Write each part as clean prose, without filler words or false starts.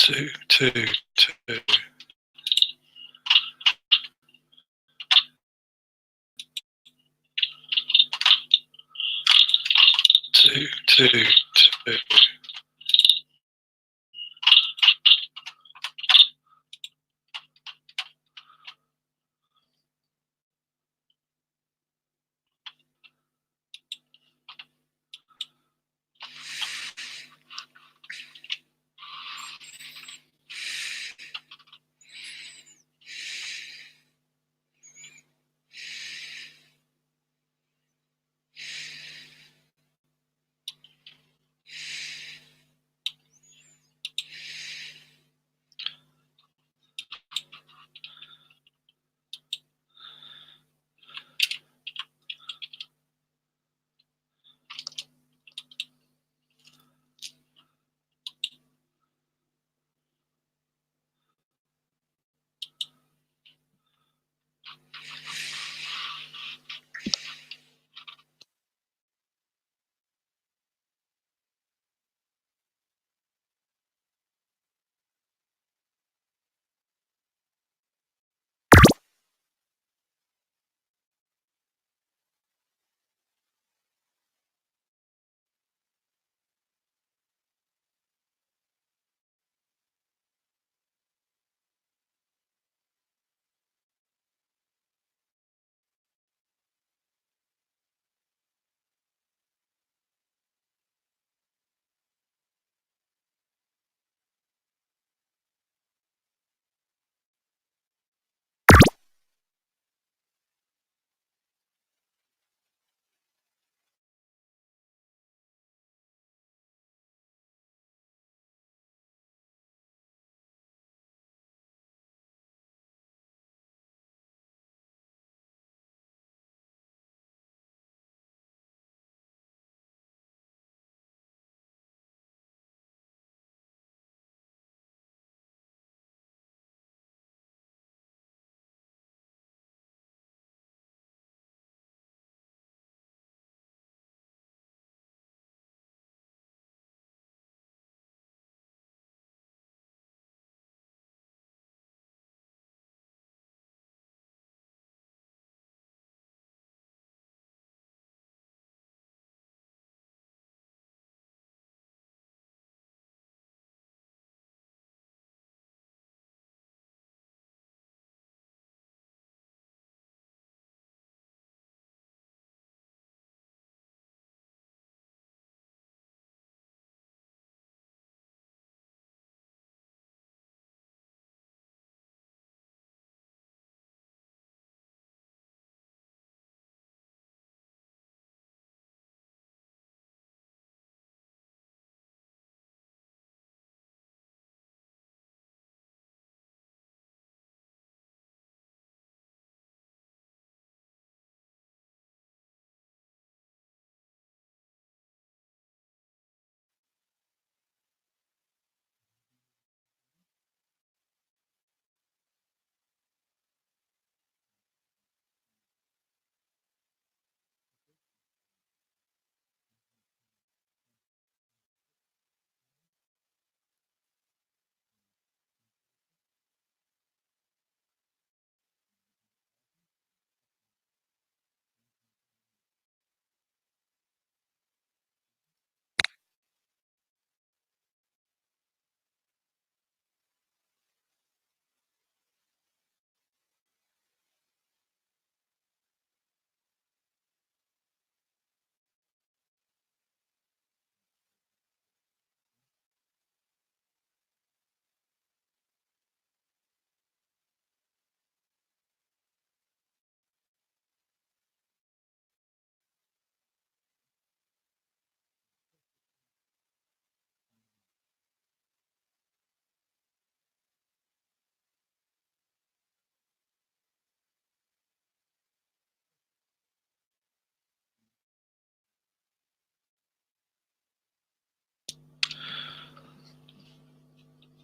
2, 2, 2. 2, 2, 2.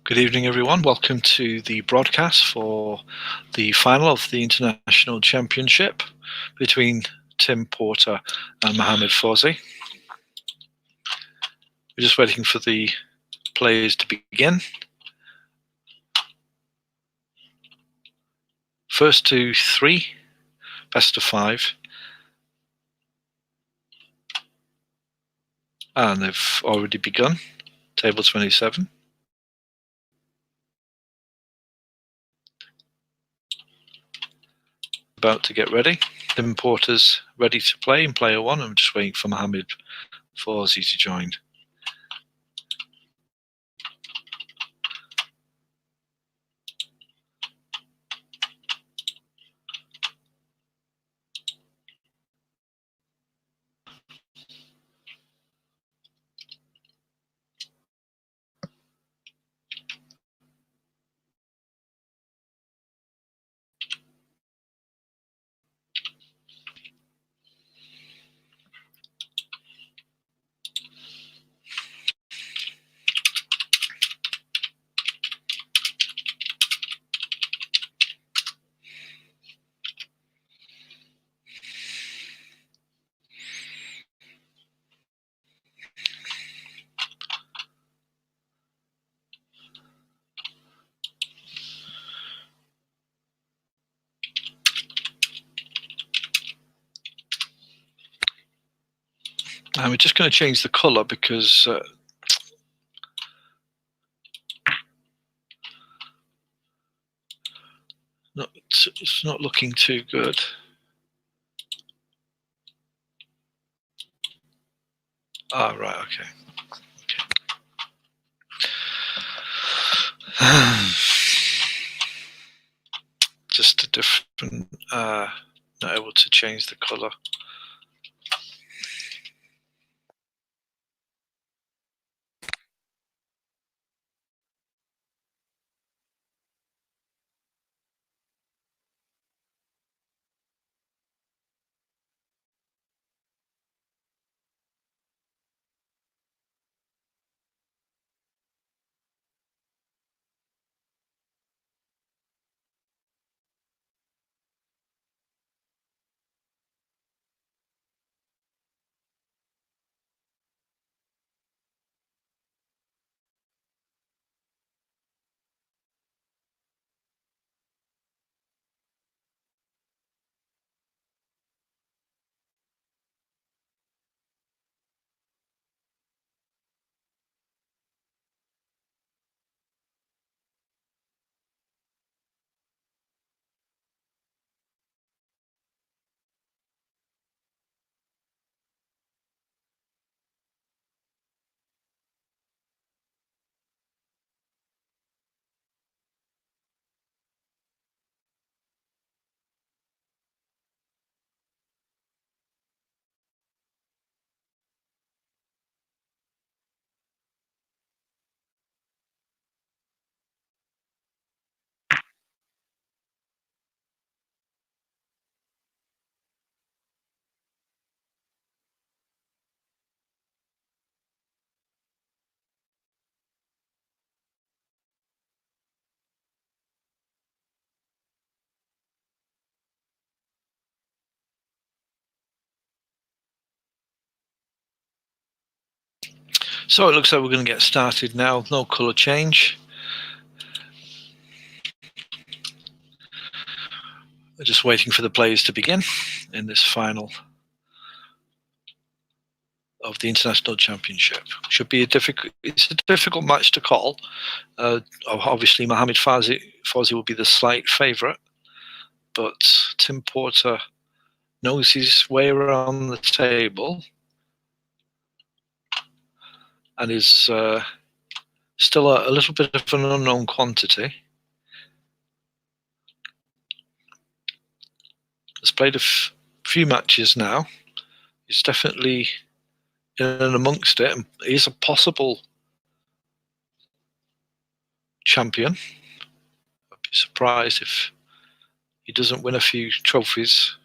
Good evening, everyone. Welcome to the broadcast for the final of the International Championship between Tim Porter and Mohamed Fawzi. We're just waiting for the players to begin. first to 3, best of 5. And they've already begun. Table 27. About to get ready. Tim Porter's ready to play in player 1. I'm just waiting for Mohammed Fawzi to join. And we're just going to change the colour because it's not looking too good. Ah, right, okay. Just a different, not able to change the colour. So it looks like we're going to get started now. No colour change. We're just waiting for the players to begin in this final of the International Championship. Should be it's a difficult match to call. Obviously, Mohammed Fawzi will be the slight favourite, but Tim Porter knows his way around the table and is still a little bit of an unknown quantity. Has played a few matches now. He's definitely in and amongst it, and he's a possible champion. I'd be surprised if he doesn't win a few trophies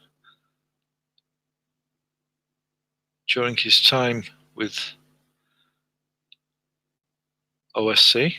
during his time with OSC.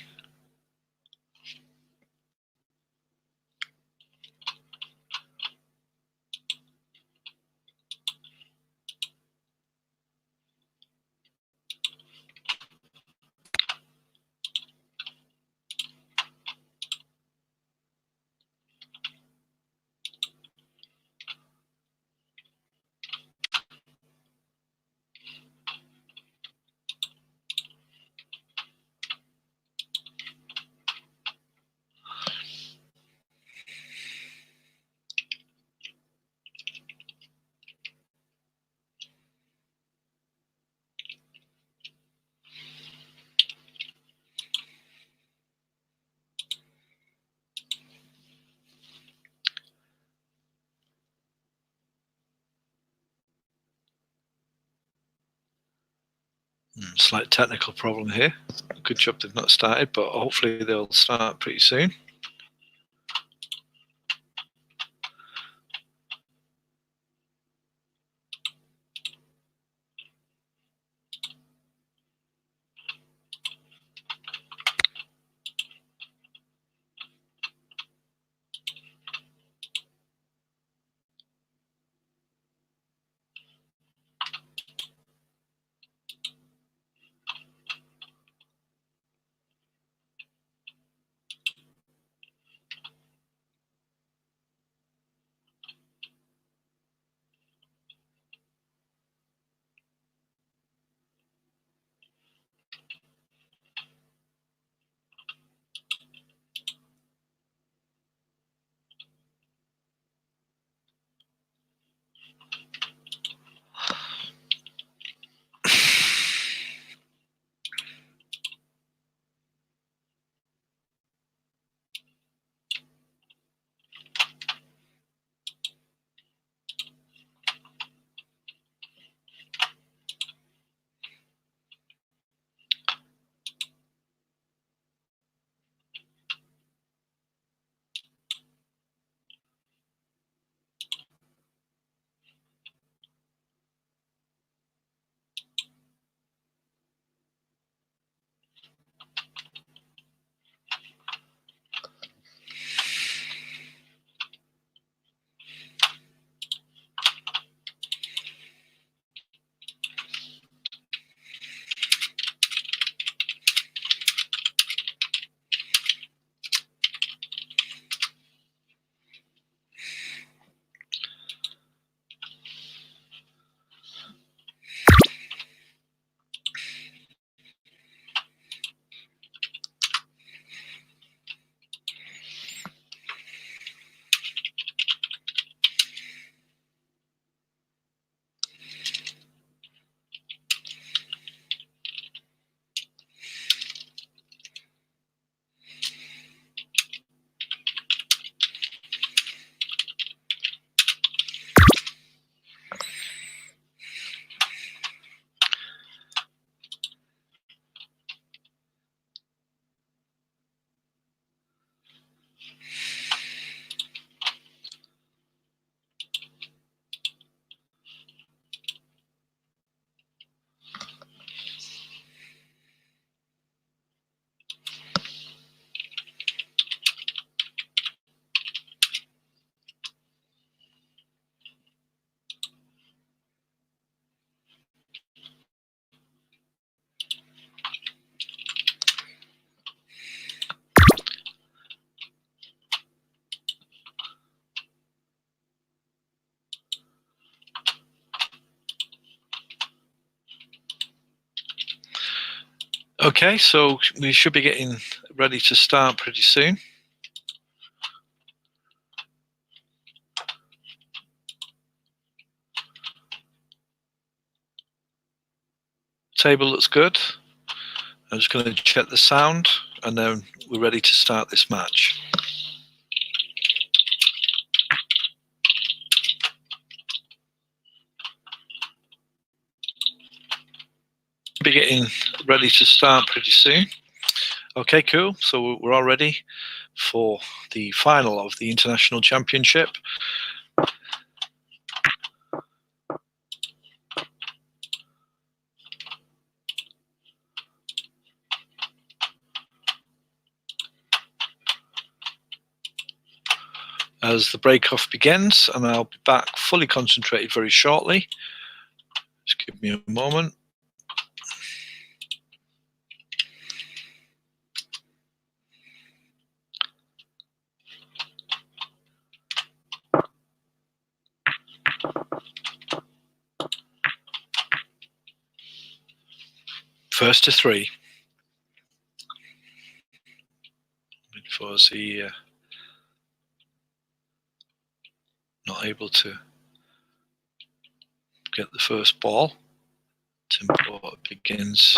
Slight technical problem here. Good job they've not started, but hopefully they'll start pretty soon. Okay, so we should be getting ready to start pretty soon. Table looks good. I'm just going to check the sound, and then we're ready to start this match. Be getting ready to start pretty soon. Okay, cool. So we're all ready for the final of the International Championship. As the break-off begins, and I'll be back fully concentrated very shortly. Just give me a moment. First to three. Before he not able to get the first ball. Tim Porter begins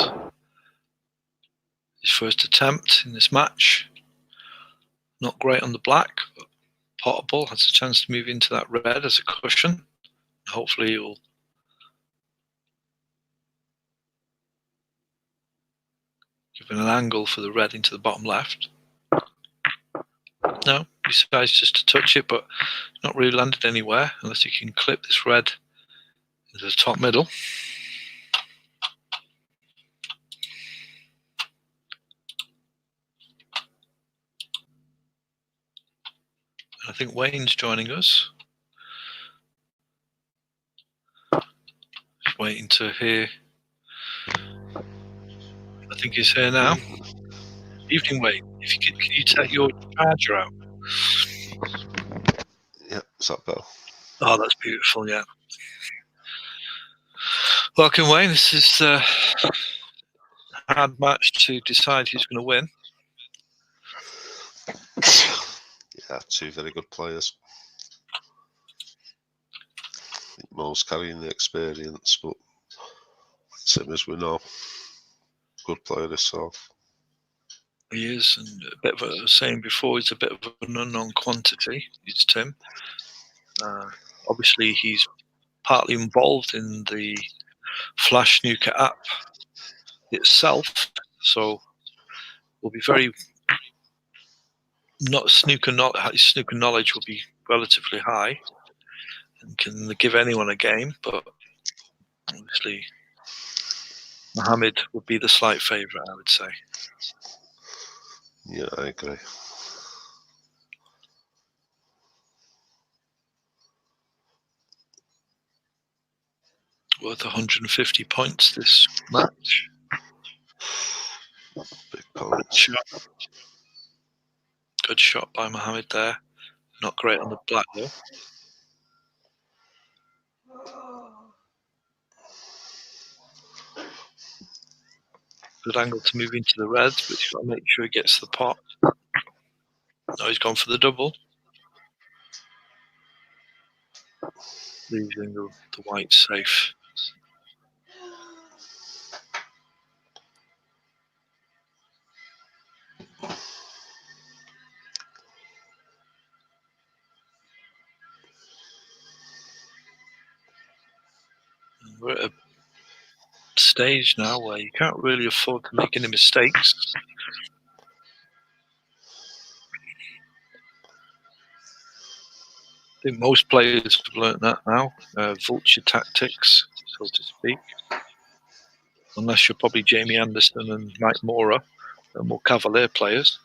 his first attempt in this match. Not great on the black, but Portable has a chance to move into that red as a cushion. Hopefully he'll Giving an angle for the red into the bottom left. No, he decides just to touch it, but not really landed anywhere unless he can clip this red into the top middle. I think Wayne's joining us. Just waiting to hear. I think he's here now. Evening, Wayne. If you can you take your charger out? Yeah, is that better? Oh, that's beautiful, yeah. Welcome, Wayne. This is a hard match to decide who's going to win. Yeah, two very good players. I think Mo's carrying the experience, but same as we know, good player himself. He is, and a bit of a saying before, he's a bit of an unknown quantity. It's Tim. Obviously, he's partly involved in the Flash Snooker app itself, so will be very not snooker. His snooker knowledge will be relatively high, and can give anyone a game. But obviously, Mohammed would be the slight favourite, I would say. Yeah, I agree. Worth 150 points this match. Big points. Good shot by Mohammed there. Not great on the black though. Good angle to move into the red, but he's got to make sure he gets the pot. No, he's gone for the double. Leaving the white safe. We're at a stage now where you can't really afford to make any mistakes. I think most players have learnt that now. Vulture tactics, so to speak. Unless you're probably Jamie Anderson and Mike Mora, they're more cavalier players.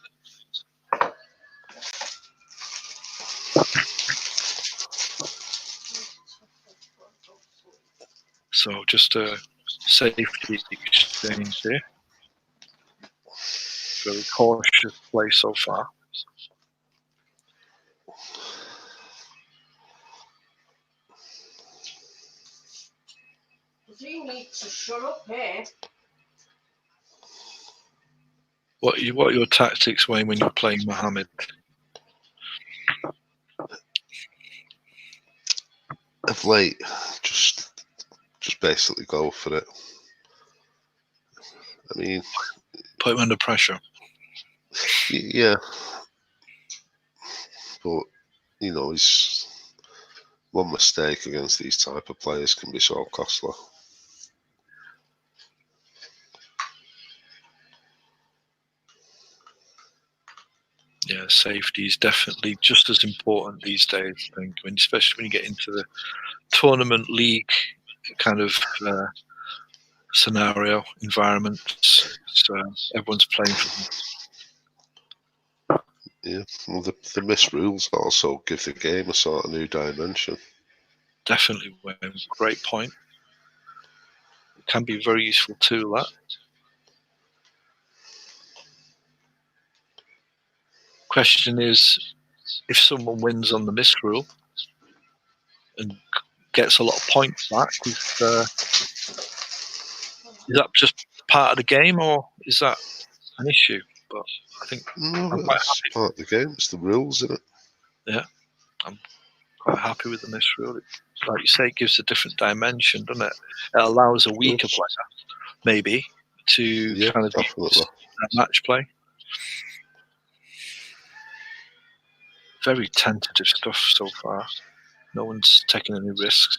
So just a safety exchange here. Very cautious play so far. You need to shut up here. What are your tactics, Wayne, when you're playing Mohammed? Of late, just basically go for it. I mean, Put him under pressure. yeah, but you know, he's one mistake against these type of players can be so costly. Yeah, safety is definitely just as important these days, I think, especially when you get into the tournament league kind of scenario environments. Everyone's playing for them. Yeah, well, the missed rules also give the game a sort of new dimension. Definitely, Wayne. Great point. It can be a very useful tool, that. Question is, if someone wins on the miss rule and gets a lot of points back, is that just part of the game, or is that an issue? But I think No, I'm quite it's happy. part of the game. It's the rules, isn't it? Yeah, I'm quite happy with the miss rule. Like you say, it gives a different dimension, doesn't it? It allows a weaker player, maybe, to kind of use match play. Very tentative stuff so far. No one's taking any risks.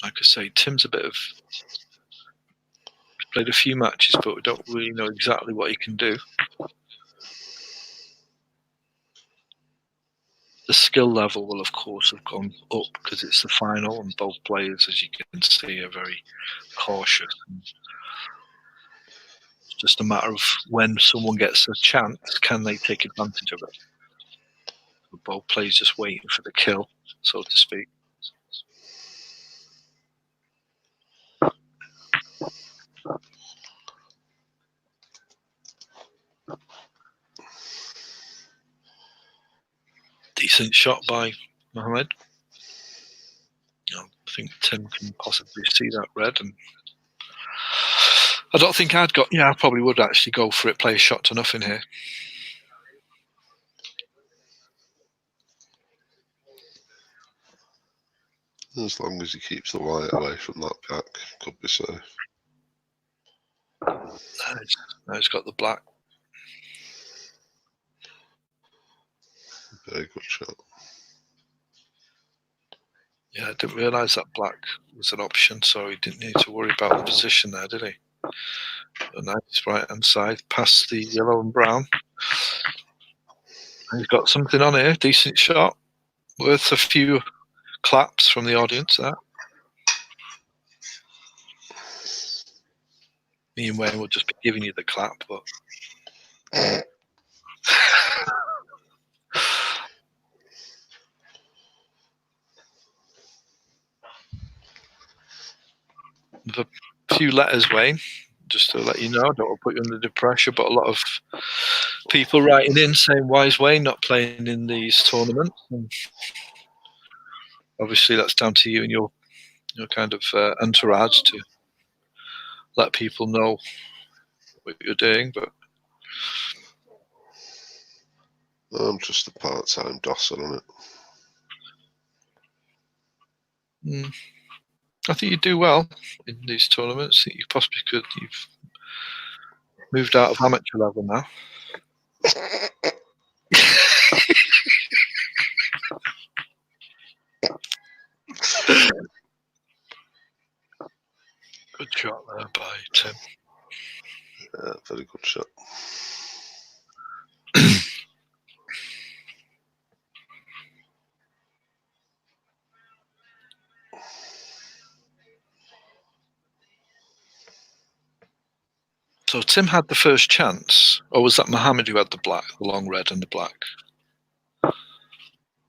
like I say, Tim's a bit of... He's played a few matches, but we don't really know exactly what he can do. The skill level will, of course, have gone up because it's the final, and both players, as you can see, are very cautious. And it's just a matter of when someone gets a chance, can they take advantage of it? So both players just waiting for the kill, so to speak. Decent shot by Mohammed. I think Tim can possibly see that red, and I don't think I'd go. Yeah, I probably would actually go for it. Play a shot to nothing here. As long as he keeps the white away from that back, could be safe. Now he's got the black. Very good shot. Yeah, I didn't realise that black was an option, so he didn't need to worry about the position there, did he? A nice right-hand side, past the yellow and brown. And he's got something on here, decent shot. Worth a few claps from the audience there. Me and Wayne will just be giving you the clap, but... With a few letters, Wayne, just to let you know, don't want to put you under the pressure, but a lot of people writing in saying, why is Wayne not playing in these tournaments? And obviously that's down to you and your kind of entourage to let people know what you're doing, but I'm just a part-time dosser on it. I think you do well in these tournaments. I think you possibly could. You've moved out of amateur level now. Good shot there by Tim. Yeah, very good shot. So Tim had the first chance, or was that Mohammed who had the black, the long red and the black?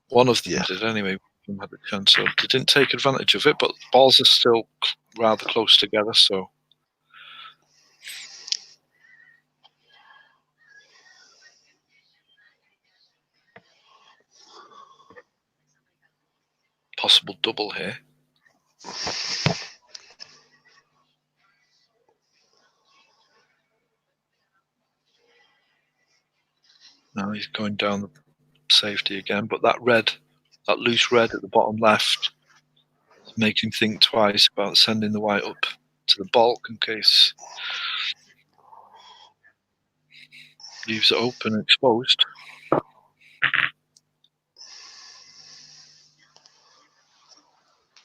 One of them did anyway. Tim had the chance, so they didn't take advantage of it, but balls are still rather close together, so. Possible double here. Now he's going down the safety again, but that red, that loose red at the bottom left, is making him think twice about sending the white up to the bulk in case leaves it open and exposed.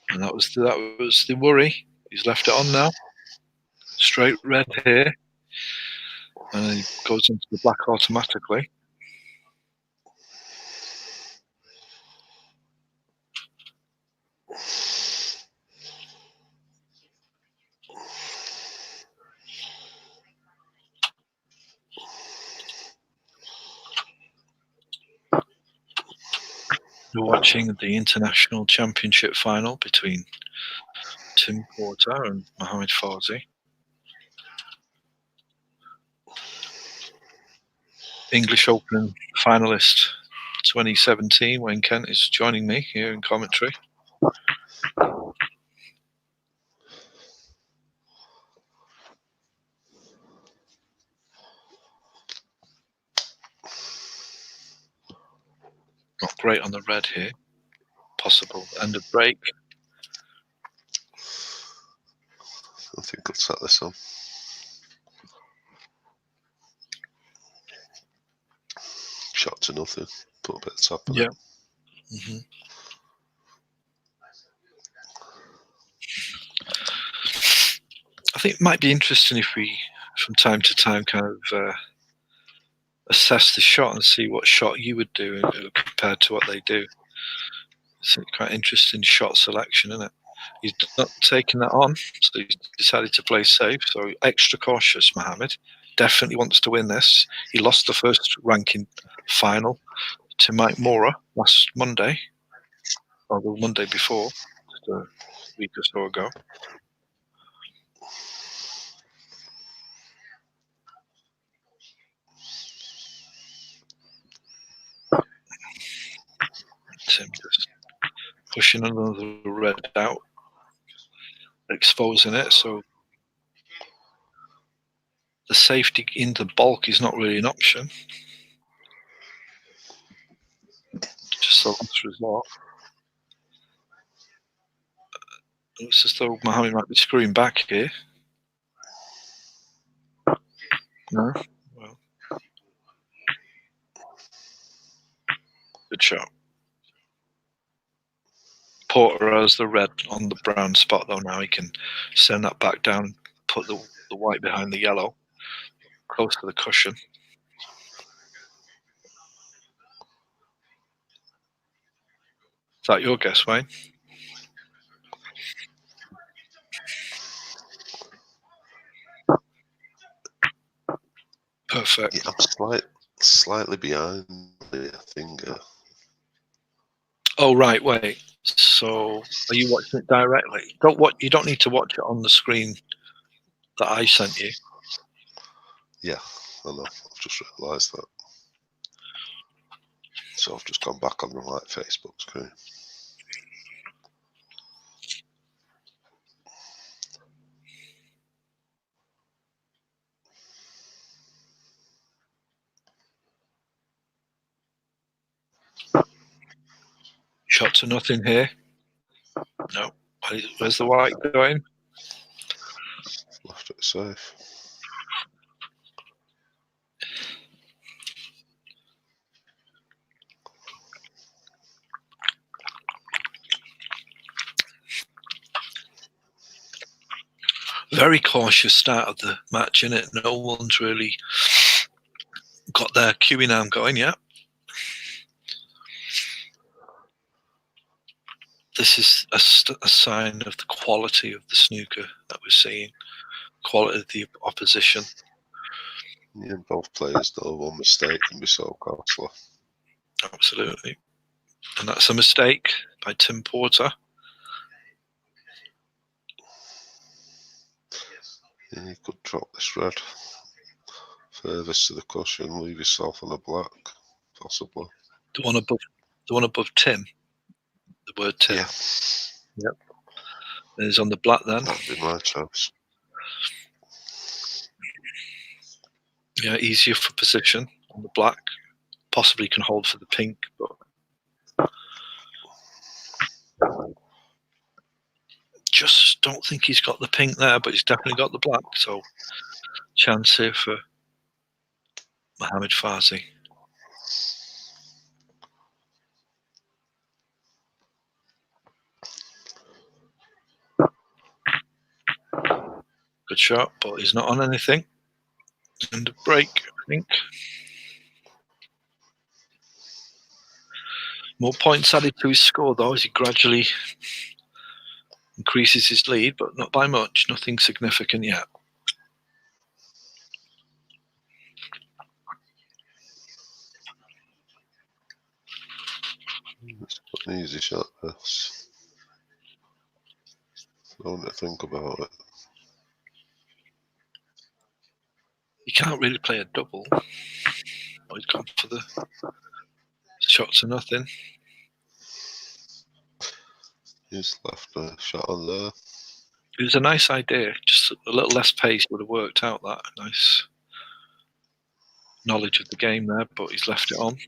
And that was the worry. He's left it on now. Straight red here. And he goes into the black automatically. You're watching the International Championship final between Tim Porter and Mohammed Fawzi. English Open finalist 2017, Wayne Kent is joining me here in commentary. Not great on the red here. Possible end of break. I think I'll set this on. Shot to nothing. Put a bit of tap on it. Mm-hmm. think it might be interesting if we, from time to time, kind of assess the shot and see what shot you would do compared to what they do. It's quite interesting shot selection, isn't it? He's not taking that on, so he's decided to play safe. So extra cautious, Mohammed. Definitely wants to win this. He lost the first ranking final to Mike Mora last Monday, or the Monday before, just a week or so ago. Tim just pushing another red out, exposing it, so the safety in the bulk is not really an option. Just the last resort. Looks as though Mohammed might be screwing back here. No? Well. Good shot. Porter has the red on the brown spot though now. He can send that back down, put the white behind the yellow, close to the cushion. Is that your guess, Wayne? Perfect. Yeah, I'm slightly behind, I think. Oh right, wait. So are you watching it directly? You don't need to watch it on the screen that I sent you. Yeah, I know. I've just realised that. So I've just gone back on the Facebook screen. Shot to nothing here. No. Where's the white going? Left it safe. Very cautious start of the match, innit? No one's really got their cueing arm going yet. This is a sign of the quality of the snooker that we're seeing, quality of the opposition. Yeah, both players know one mistake can be so costly. Absolutely. And that's a mistake by Tim Porter. Yeah, you could drop this red furthest to the cushion, leave yourself on a black, possibly. The one above Tim. The word Tim. Yeah. Yep. And it's on the black then. That'd be my choice. Yeah, easier for position on the black. Possibly can hold for the pink, but just don't think he's got the pink there, but he's definitely got the black. So chance here for Mohammed Fazi. Good shot, but he's not on anything. And a break, I think. More points added to his score, though, as he gradually increases his lead, but not by much. Nothing significant yet. It's an easy shot, this. Don't think about it. He can't really play a double. Oh, he's gone for the shot to nothing. He's left a shot on there. It was a nice idea. Just a little less pace would have worked out that. Nice knowledge of the game there, but he's left it on.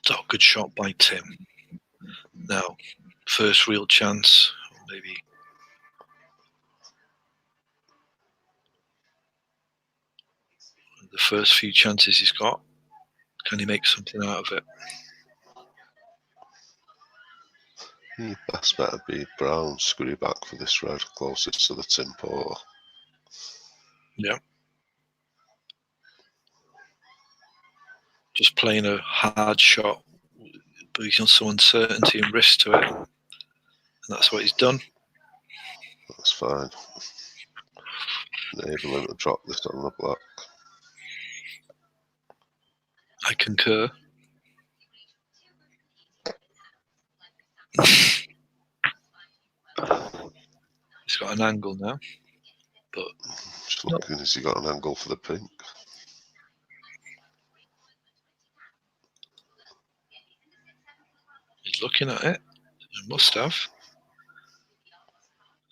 So good shot by Tim. Now, first real chance, maybe. the first few chances he's got. Can he make something out of it? Your best bet would be brown, scurry back for this red, closest to the Tim Porter. Yeah. Just playing a hard shot, but he's got some uncertainty and risk to it. And that's what he's done. That's fine. Enable him to drop this on the black. I concur. He's got an angle now, but Just looking, has he got an angle for the pink? he's looking at it. He must have.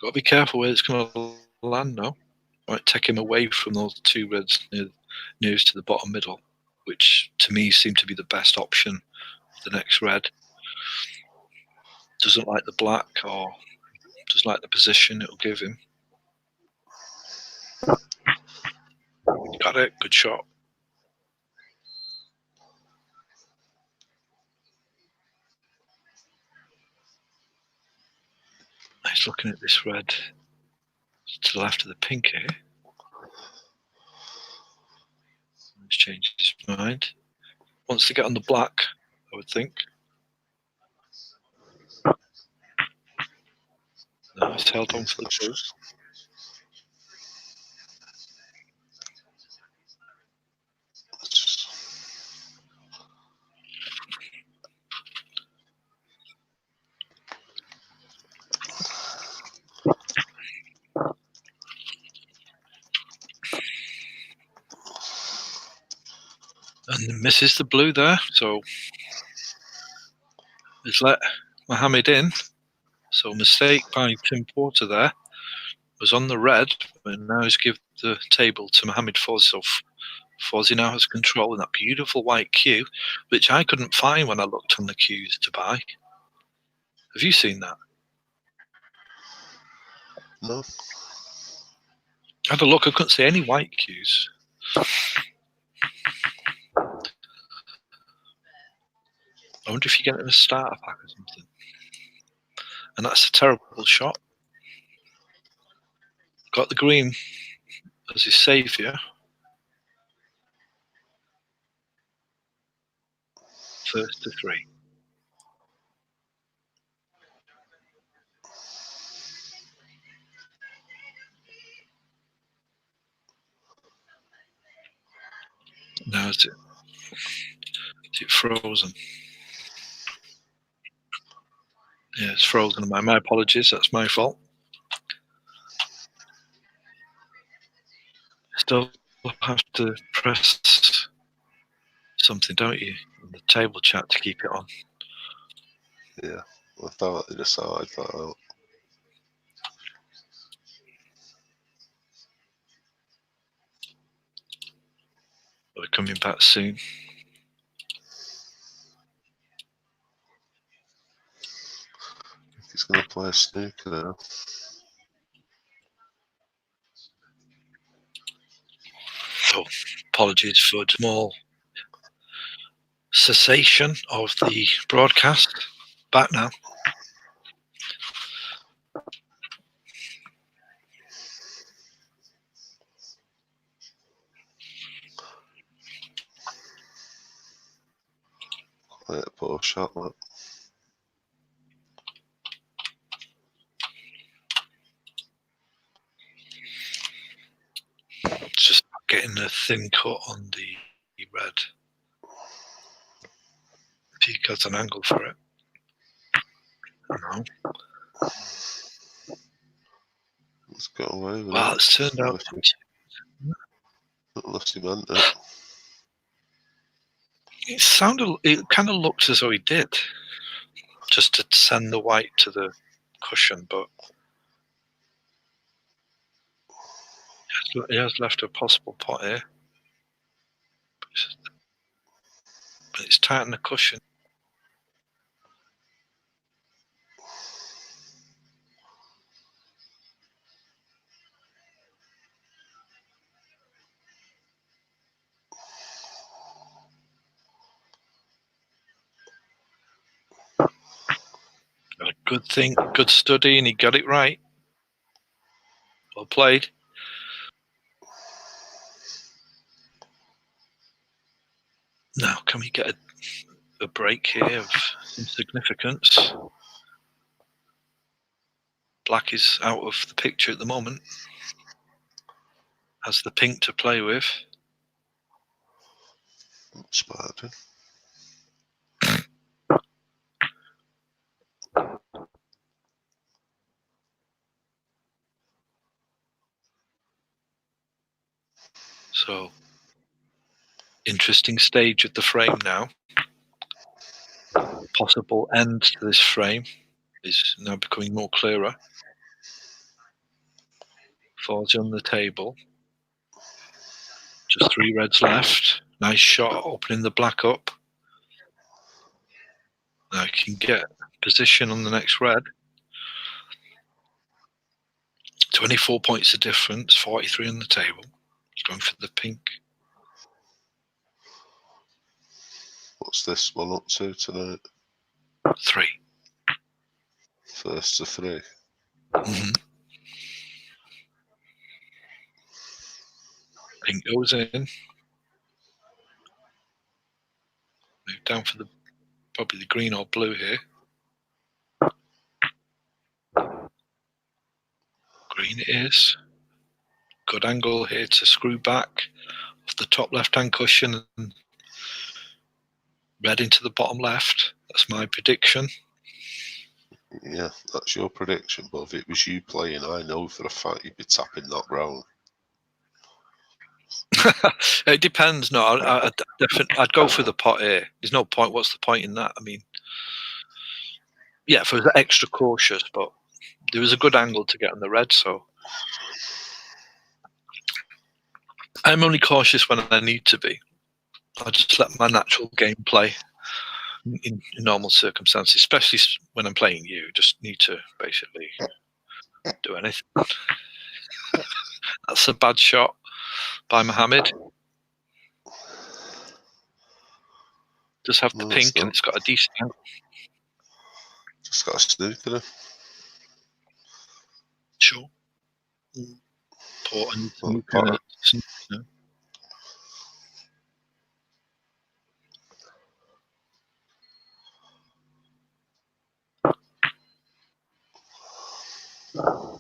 Got to be careful where it's going to land now. Might take him away from those two reds nearest to the bottom middle, which to me seem to be the best option for the next red. Doesn't like the black or doesn't like the position it'll give him. Got it. Good shot. He's looking at this red to the left of the pink here. He's changed his mind. Wants to get on the black, I would think. No, he's held on for the blue. And misses the blue there, so he's let Mohammed in. So mistake by Tim Porter there. Was on the red, and now he's given the table to Mohammed Foz. So Fozzy now has control in that beautiful white cue, which I couldn't find when I looked on the cues to buy. Have you seen that? No. I had a look, I couldn't see any white cues. I wonder if you get in a starter pack or something. And that's a terrible shot. Got the green as his saviour. First to three. Now is it frozen? Yeah, it's frozen. My apologies, that's my fault. Still have to press something, don't you, in the table chat to keep it on. Yeah, I thought they decided that out. We're coming back soon. He's going to play a snooker now. So, apologies for a small cessation of the broadcast. Back now. Quite a poor shot, that. Just getting a thin cut on the red. If he gets an angle for it. No. Let's go away with Well, it. it's turned out. Unless he meant it. It kind of looked as though he did. Just to send the white to the cushion, but he has left a possible pot here. But it's tight on the cushion. Good thing, good study, and he got it right. Well played. Now, can we get a break here of some significance? Black is out of the picture at the moment. Has the pink to play with. Spartan. So, interesting stage of the frame now. Possible end to this frame is now becoming more clearer. Falls on the table. Just 3 reds left. Nice shot, opening the black up. Now he can get position on the next red. 24 points of difference, 43 on the table. He's going for the pink. What's this one up to tonight? 3. First to 3. Mm-hmm. Pink goes in. Move down for probably the green or blue here. Green it is. Good angle here to screw back off the top left-hand cushion and red into the bottom left. That's my prediction. Yeah, that's your prediction, but if it was you playing, I know for a fact you'd be tapping that brown. It depends. No, I'd go for the pot here. There's no point. What's the point in that? I mean, yeah, if I was extra cautious, but there was a good angle to get on the red, so I'm only cautious when I need to be. I just let my natural game play in normal circumstances, especially when I'm playing you. Just need to basically do anything. That's a bad shot by Mohammed. Just have the No, pink, and it's got a decent angle. Just got a snooker there. Sure. Important. Well, potter.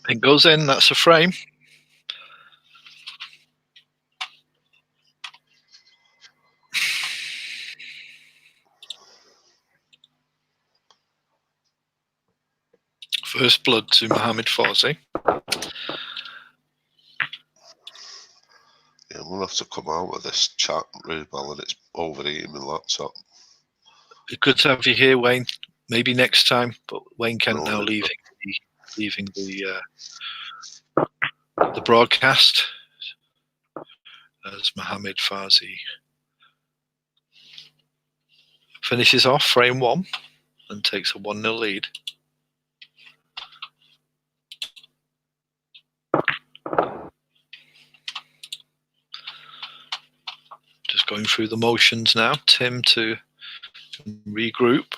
Pink goes in. That's a frame. First blood to Mohammed Fawzi. Yeah, I'm going to have to come out with this chat really well, and it's overeating my laptop. It's good to have you here, Wayne. Maybe next time, but Wayne Kent now leaving the broadcast as Mohammed Fawzi finishes off frame 1 and takes a 1-0 lead. Just going through the motions now. Tim to regroup,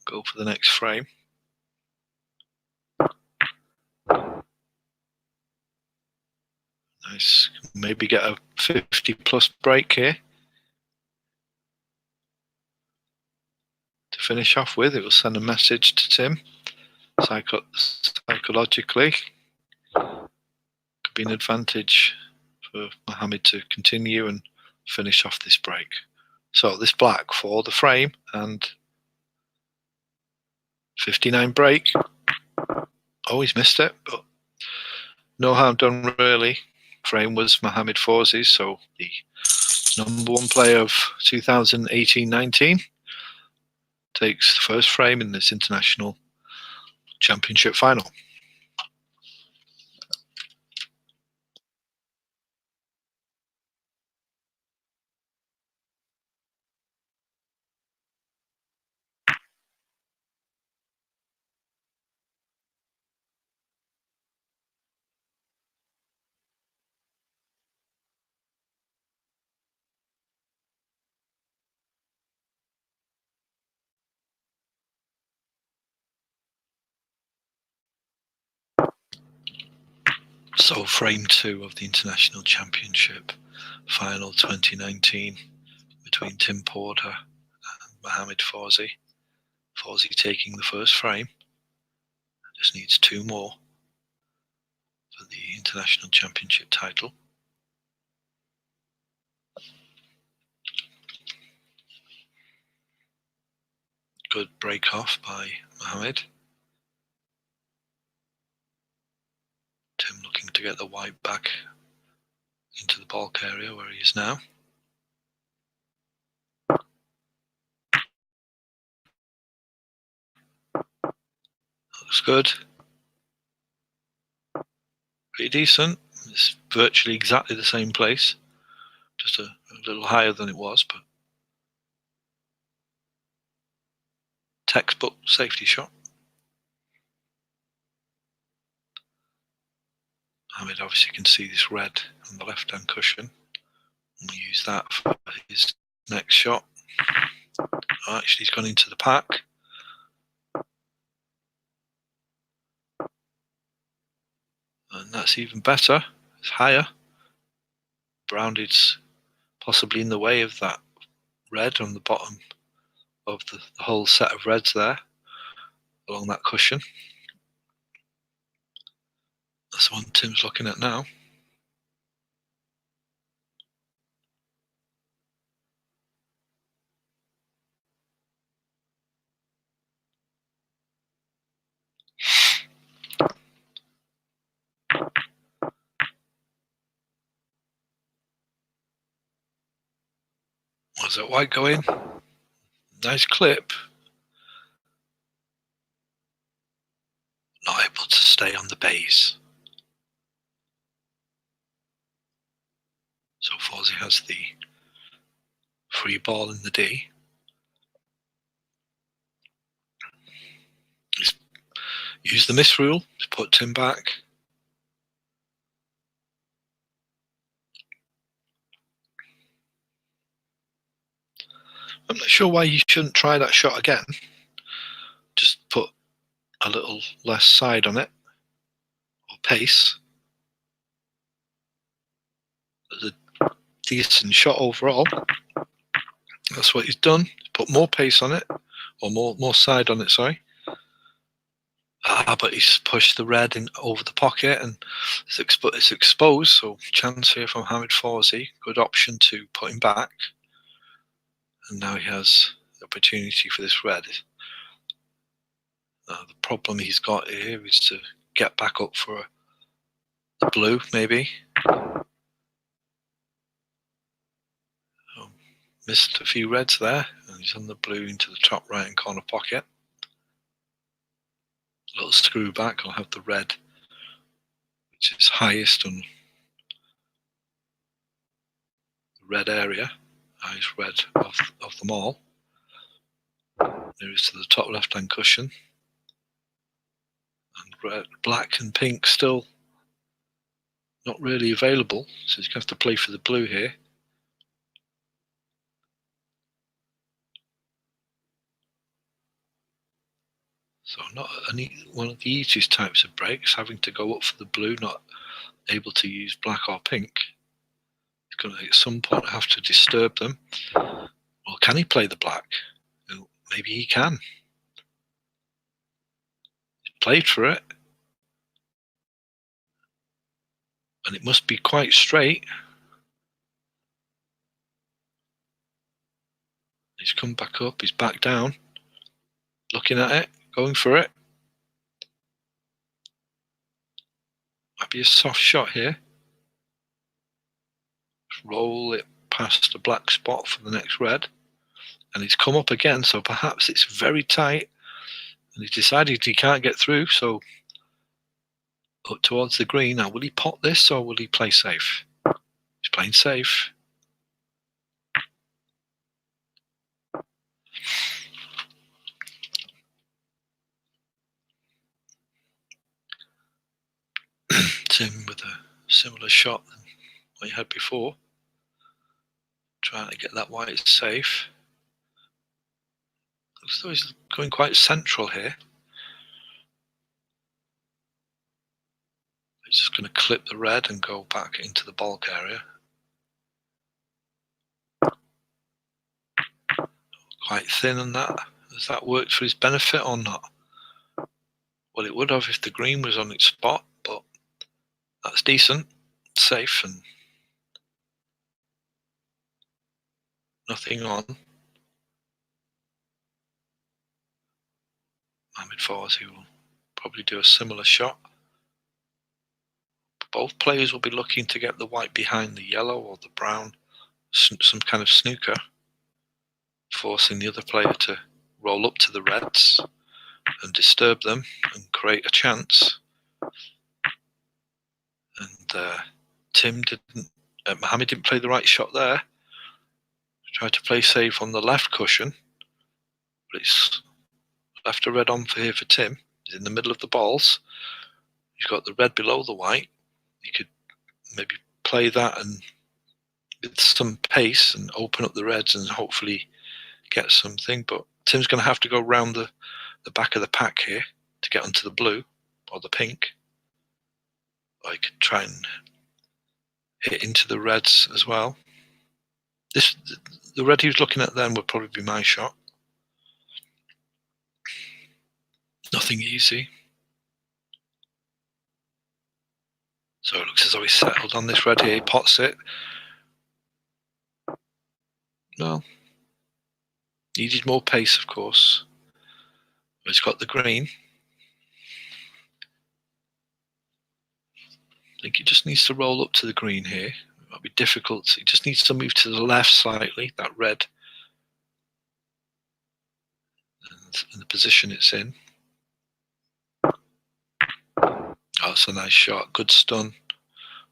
go for the next frame. Nice. Maybe get a 50+ break here to finish off with. It will send a message to Tim psychologically. Could be an advantage for Mohammed to continue and finish off this break. So this black for the frame and 59 break. Oh, he's missed it, but no harm done really. Frame was Mohammed Fawzi's, so the #1 player of 2018-19 takes the first frame in this international championship final. So frame 2 of the International Championship final 2019 between Tim Porter and Mohamed Fawzi. Fawzi taking the first frame. Just needs 2 more for the International Championship title. Good break off by Mohamed. Tim looking to get the white back into the balk area where he is now. Looks good. Pretty decent. It's virtually exactly the same place. Just a little higher than it was, but textbook safety shot. Mohamed obviously can see this red on the left-hand cushion. And we'll use that for his next shot. Oh, actually, he's gone into the pack. And that's even better. It's higher. Brown is possibly in the way of that red on the bottom of the whole set of reds there along that cushion. That's the one Tim's looking at now. Was that white going? Nice clip. Not able to stay on the base. So Fawzi has the free ball in the D. He's used the miss rule to put Tim back. I'm not sure why you shouldn't try that shot again. Just put a little less side on it, or pace. It's a decent shot overall. That's what he's done. He's put more pace on it, or more side on it, sorry. But he's pushed the red in over the pocket and it's exposed, so chance here from Mohamed Fawzi. Good option to put him back. And now he has the opportunity for this red. The problem he's got here is to get back up for the blue, maybe. Missed a few reds there, and he's on the blue into the top right hand corner pocket. A little screw back, I'll have the red, which is highest on the red area, highest red of them all. Nearest to the top left hand cushion. And red, black and pink still not really available, so he's going to have to play for the blue here. So not one of the easiest types of breaks, having to go up for the blue, not able to use black or pink. He's going to at some point have to disturb them. Well, can he play the black? Well, maybe he can. He's played for it. And it must be quite straight. He's come back up, he's back down, looking at it, going for it. Might be a soft shot here. Just roll it past the black spot for the next red. And he's come up again, so perhaps it's very tight. And he's decided he can't get through, so up towards the green. Now, will he pot this or will he play safe? He's playing safe. Tim with a similar shot than what he had before. Trying to get that white safe. Looks as though he's going quite central here. Just going to clip the red and go back into the bulk area. Quite thin on that. Has that worked for his benefit or not? Well, it would have if the green was on its spot, but that's decent, safe, and nothing on. Mohamed Fawzi will probably do a similar shot. Both players will be looking to get the white behind the yellow or the brown, some kind of snooker, forcing the other player to roll up to the reds and disturb them and create a chance. And Mohamed didn't play the right shot there. Tried to play safe on the left cushion, but it's left a red on for Tim. He's in the middle of the balls. He's got the red below the white. He could maybe play that and with some pace and open up the reds and hopefully get something. But Tim's going to have to go round the back of the pack here to get onto the blue or the pink. Or he could try and hit into the reds as well. The red he was looking at then would probably be my shot. Nothing easy. So it looks as though he's settled on this red here. He pots it. Well, needed more pace, of course. But he's got the green. I think he just needs to roll up to the green here. It might be difficult. He just needs to move to the left slightly, that red. And in the position it's in. Oh, that's a nice shot. Good stun.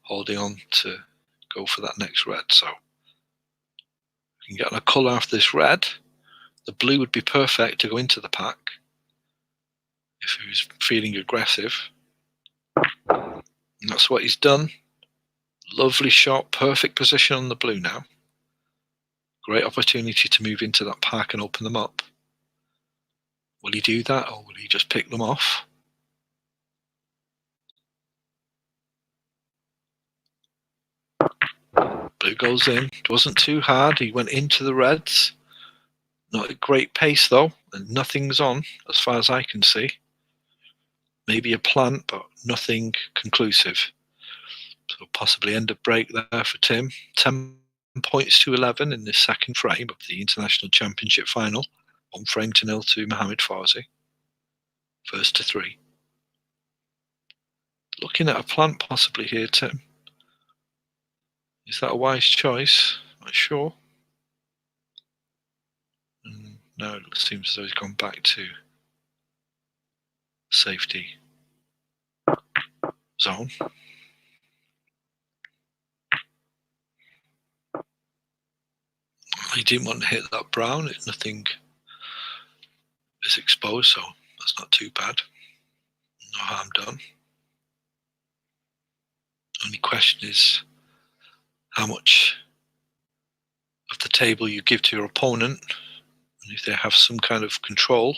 Holding on to go for that next red. So we can get on a colour after this red. The blue would be perfect to go into the pack if he was feeling aggressive. And that's what he's done. Lovely shot, perfect position on the blue now. Great opportunity to move into that pack and open them up. Will he do that or will he just pick them off? Blue goes in. It wasn't too hard. He went into the reds. Not a great pace though, and nothing's on as far as I can see. Maybe a plant, but nothing conclusive. So possibly end of break there for Tim. 10 points to 11 in this second frame of the International Championship final. 1 frame to 0 to Mohamed Fawzi. First to 3. Looking at a plant possibly here, Tim. Is that a wise choice? Not sure. And now it seems as though he's gone back to safety zone. He didn't want to hit that brown. Nothing is exposed, so that's not too bad. No harm done. Only question is how much of the table you give to your opponent, and if they have some kind of control,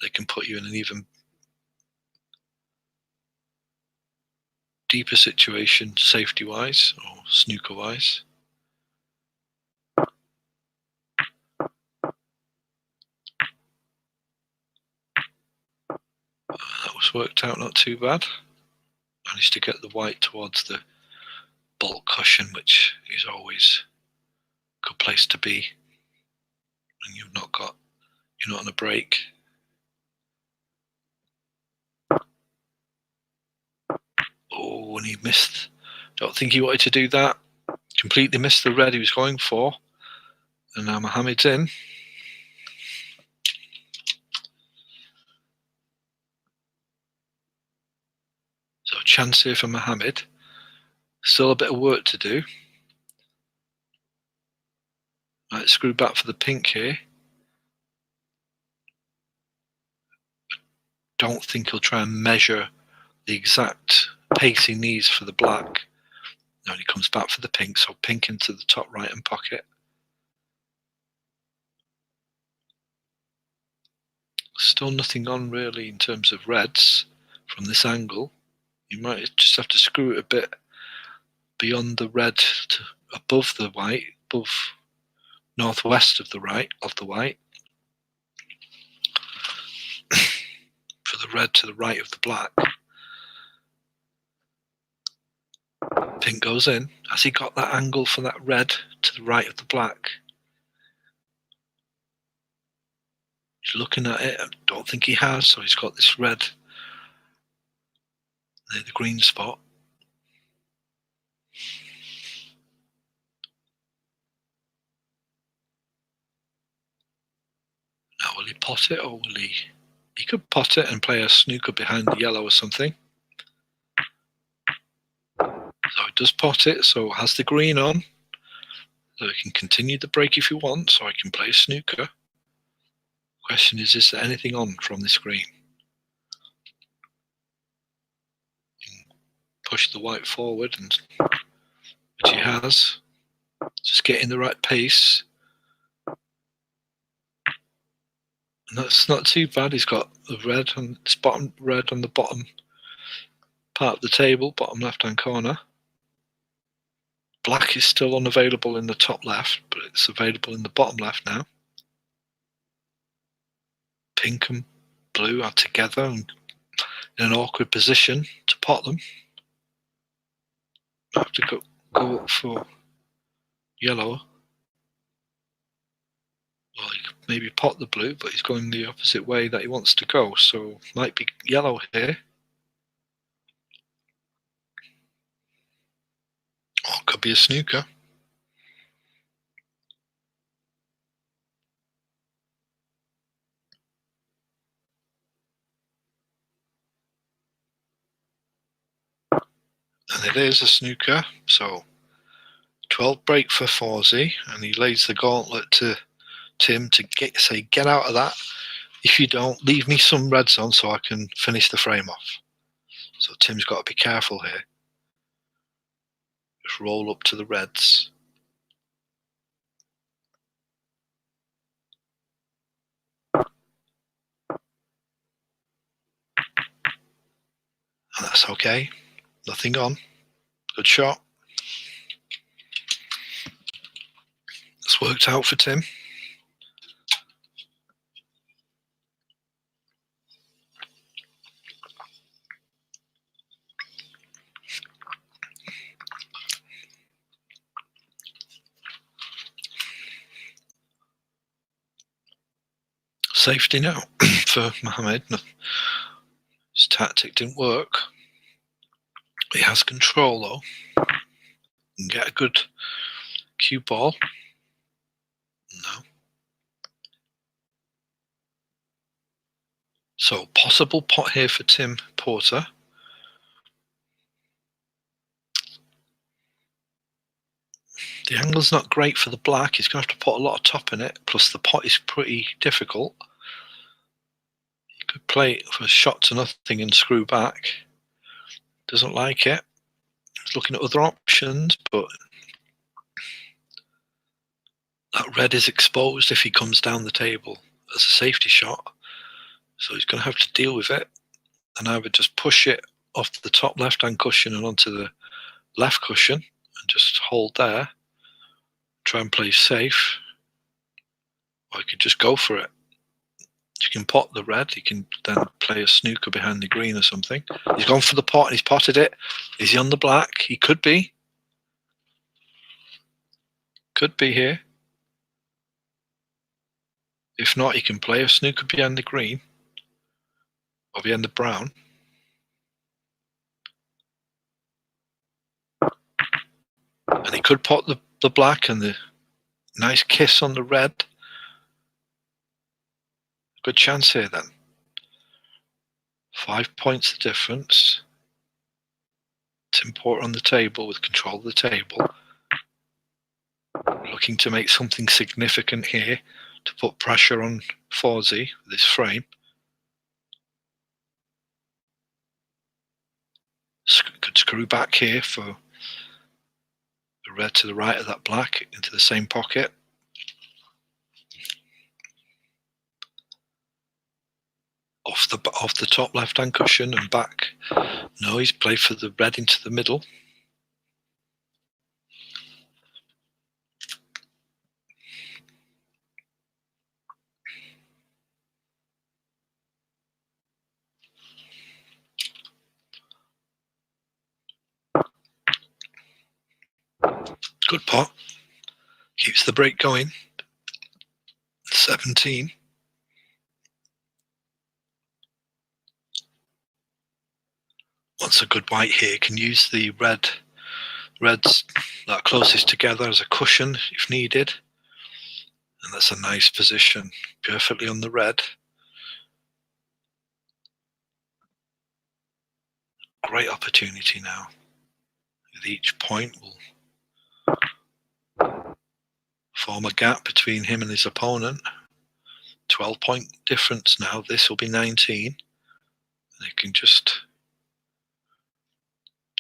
they can put you in an even deeper situation safety-wise or snooker-wise. That was worked out not too bad. Managed to get the white towards the bulk cushion, which is always a good place to be. And you're not on a break. Oh, and he missed. Don't think he wanted to do that. Completely missed the red he was going for. And now Mohamed's in. So chance here for Mohamed. Still a bit of work to do. Might screw back for the pink here. Don't think he'll try and measure the exact pace he needs for the black. No, he comes back for the pink, so pink into the top right hand pocket. Still nothing on really in terms of reds from this angle. You might just have to screw it a bit beyond the red to above the white, above northwest of the white, for the red to the right of the black. Pink goes in. Has he got that angle for that red to the right of the black? He's looking at it. I don't think he has, so he's got this red near the green spot. Now, will he pot it, or will he? He could pot it and play a snooker behind the yellow or something. So he does pot it, so has the green on. So he can continue the break if he wants, so I can play a snooker. Question is there anything on from this green? Push the white forward, and which he has. Just getting the right pace. And that's not too bad. He's got the red on this bottom red on the bottom part of the table, bottom left-hand corner. Black is still unavailable in the top left, but it's available in the bottom left now. Pink and blue are together and in an awkward position to pot them. I have to go up for yellow. Well, he could maybe pot the blue, but he's going the opposite way that he wants to go, so might be yellow here. Or it could be a snooker. And it is a snooker, so 12 break for Fawzi, and he lays the gauntlet to Tim to get out of that. If you don't, leave me some reds on so I can finish the frame off. So Tim's got to be careful here. Just roll up to the reds. And that's okay. Nothing on. Good shot. It's worked out for Tim. Safety now for Mohammed. His tactic didn't work. He has control though. Can get a good cue ball. No. So possible pot here for Tim Porter. The angle's not great for the black. He's going to have to put a lot of top in it. Plus the pot is pretty difficult. He could play it for a shot to nothing and screw back. Doesn't like it. He's looking at other options, but that red is exposed if he comes down the table as a safety shot. So he's going to have to deal with it. And I would just push it off the top left-hand cushion and onto the left cushion and just hold there. Try and play safe. Or you could just go for it. You can pot the red. You can then play a snooker behind the green or something. He's gone for the pot and he's potted it. Is he on the black? He could be. Could be here. If not, he can play a snooker behind the green. Or behind the brown. And he could pot the black and the nice kiss on the red. Good chance here then. 5 points the difference. Tim Porter on the table with control of the table. Looking to make something significant here to put pressure on Fawzi with this frame. Could screw back here for the red to the right of that black into the same pocket. Off the top left-hand cushion and back No, he's played for the red into the middle. Good pot. Keeps the break going. 17. Wants a good white here. Can use the reds that are closest together as a cushion if needed. And that's a nice position. Perfectly on the red. Great opportunity now. With each point will form a gap between him and his opponent. 12-point difference now. This will be 19. They can just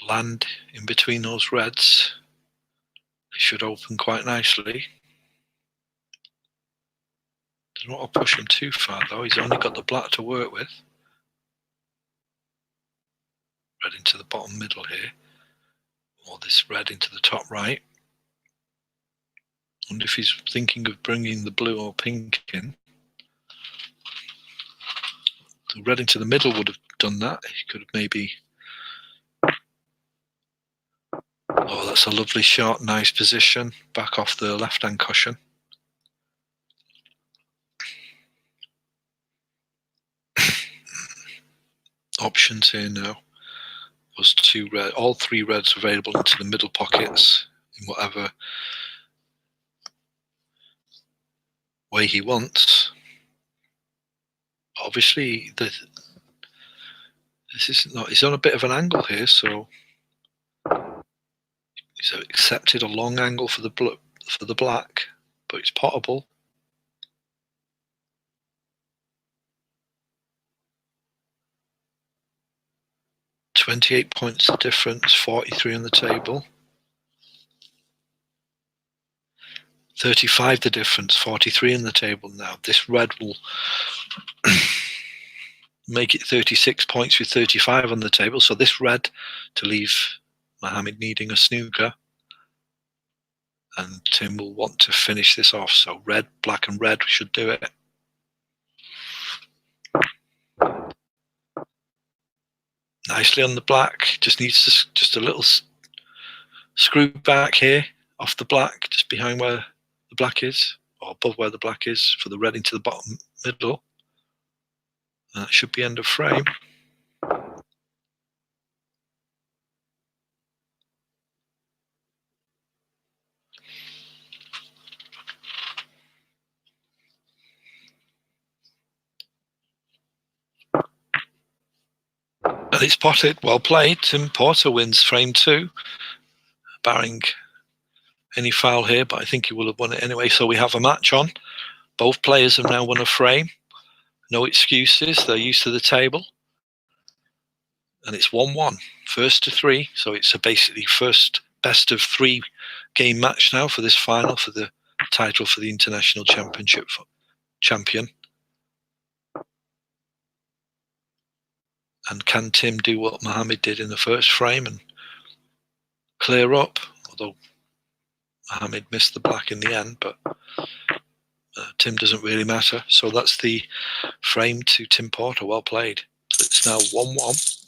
land in between those reds. They should open quite nicely. Don't want to push him too far though. He's only got the black to work with. Red into the bottom middle here. Or this red into the top right. Wonder if he's thinking of bringing the blue or pink in. The red into the middle would have done that. He could have maybe... Oh, that's a lovely shot. Nice position. Back off the left-hand cushion. Options here now. Those two red, all three reds available into the middle pockets in whatever way he wants. Obviously, this is not. He's on a bit of an angle here, so he's accepted a long angle for the black, but it's potable. $28 points the difference, 43 on the table. 35 the difference, 43 on the table now. This red will make it 36 points with 35 on the table. So this red to leave Mohammed needing a snooker. And Tim will want to finish this off. So red, black and red should do it. Nicely on the black. Just needs just a little screw back here off the black, just behind where the black is, or above where the black is, for the red into the bottom middle. That should be end of frame. And it's potted. Well played. Tim Porter wins frame 2, barring any foul here, but I think he will have won it anyway. So we have a match on. Both players have now won a frame. No excuses. They're used to the table. And it's 1-1, first to 3. So it's a basically first best of 3 game match now for this final, for the title for the International Championship champion. And can Tim do what Mohammed did in the first frame and clear up? Although Mohammed missed the black in the end, but Tim doesn't really matter. So that's the frame to Tim Porter. Well played. So it's now 1-1.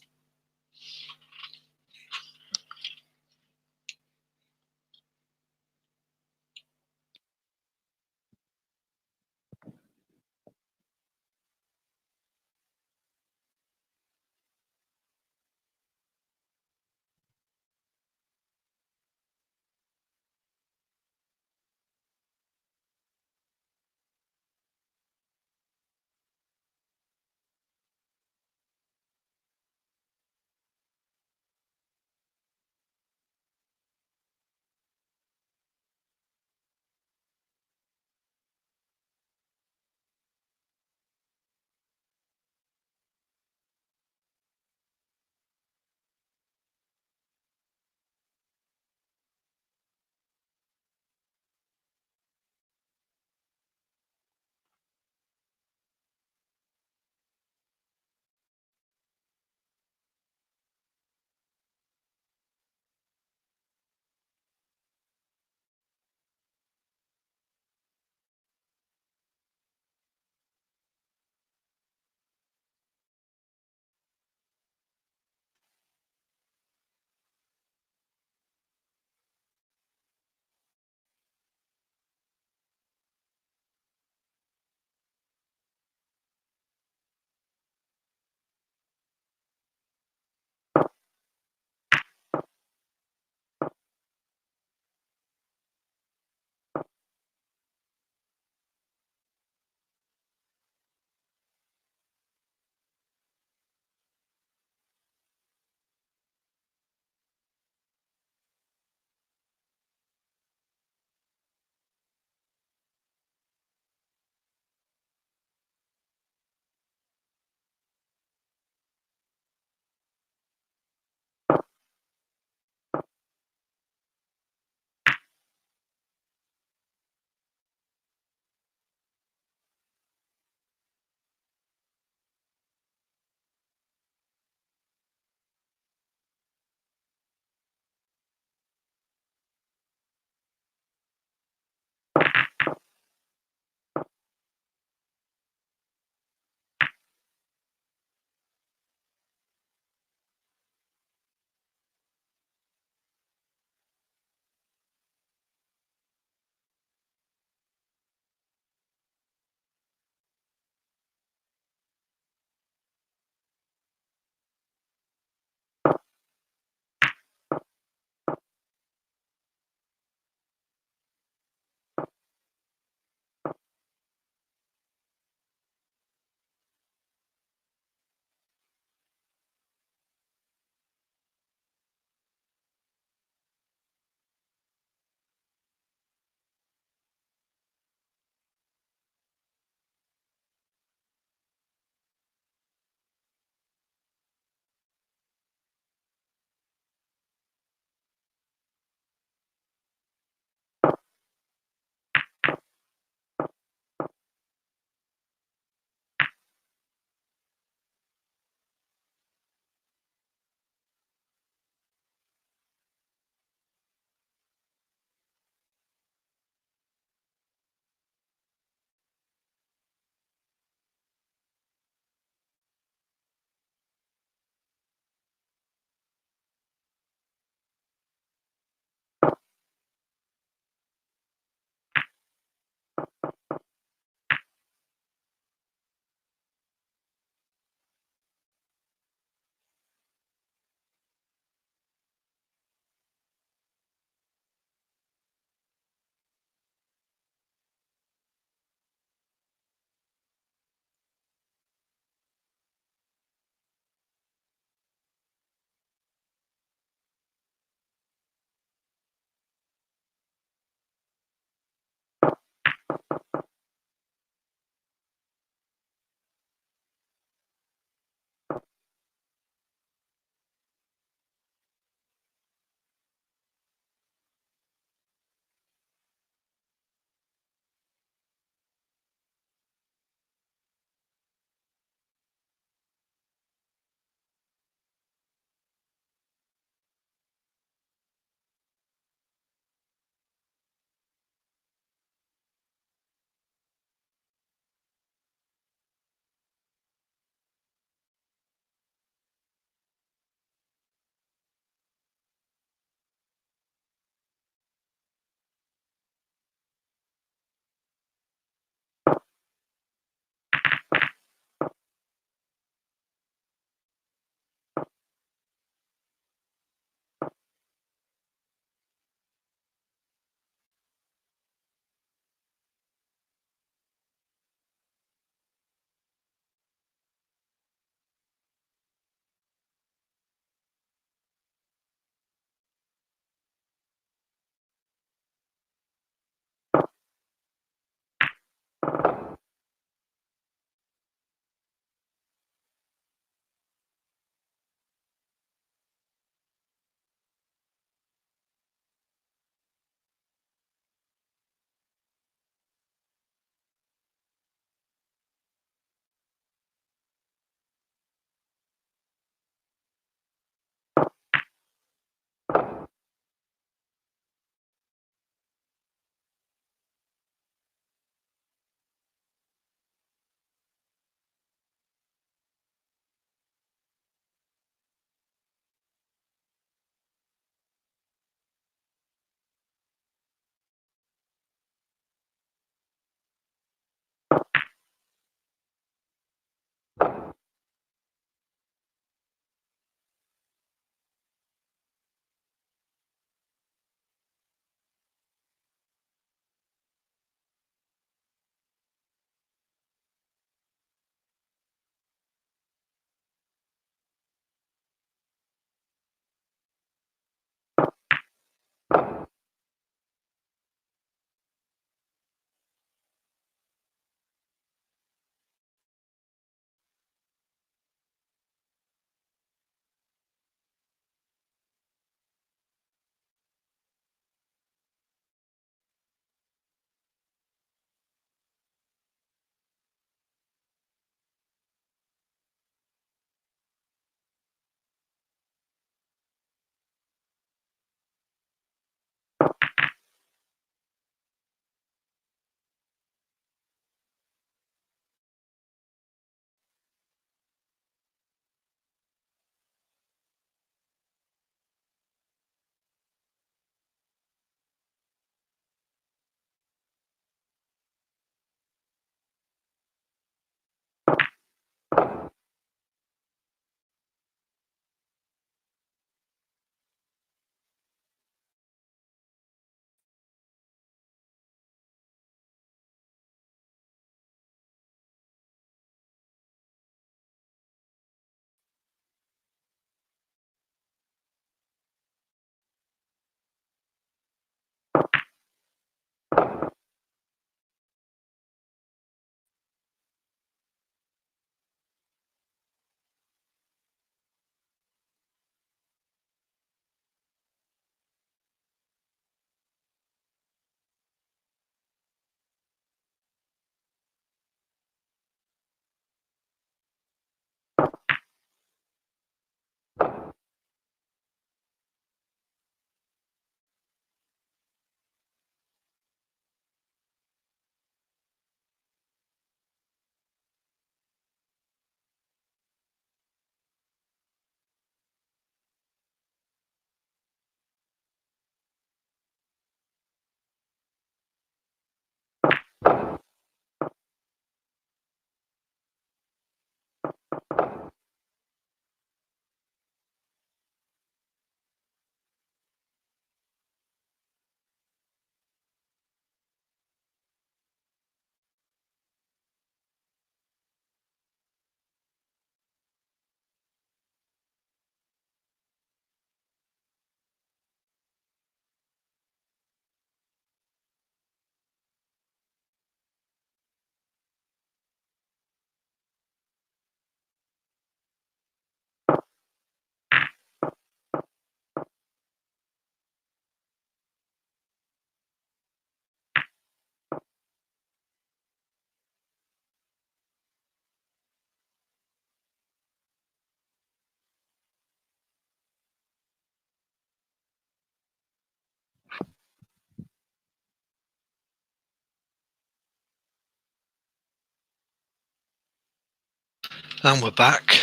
And we're back.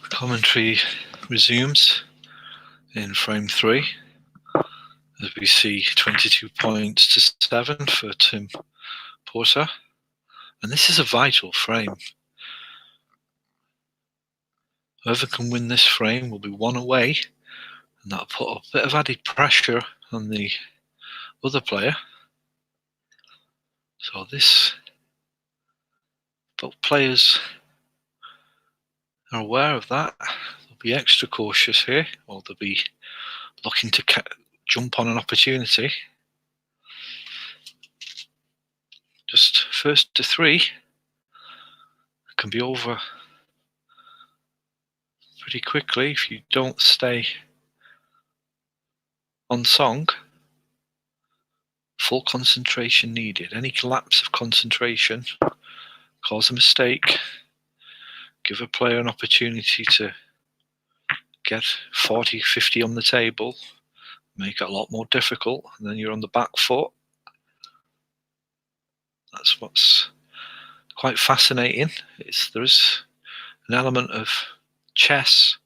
Commentary resumes in frame 3 as we see 22 points to 7 for Tim Porter. And this is a vital frame. Whoever can win this frame will be one away, and that'll put a bit of added pressure on the other player. So both players are aware of that. They'll be extra cautious here, or they'll be looking to jump on an opportunity. Just first to 3 can be over pretty quickly if you don't stay on song. Full concentration needed. Any collapse of concentration cause a mistake. Give a player an opportunity to get 40, 50 on the table. Make it a lot more difficult, and then you're on the back foot. That's what's quite fascinating. There is an element of chess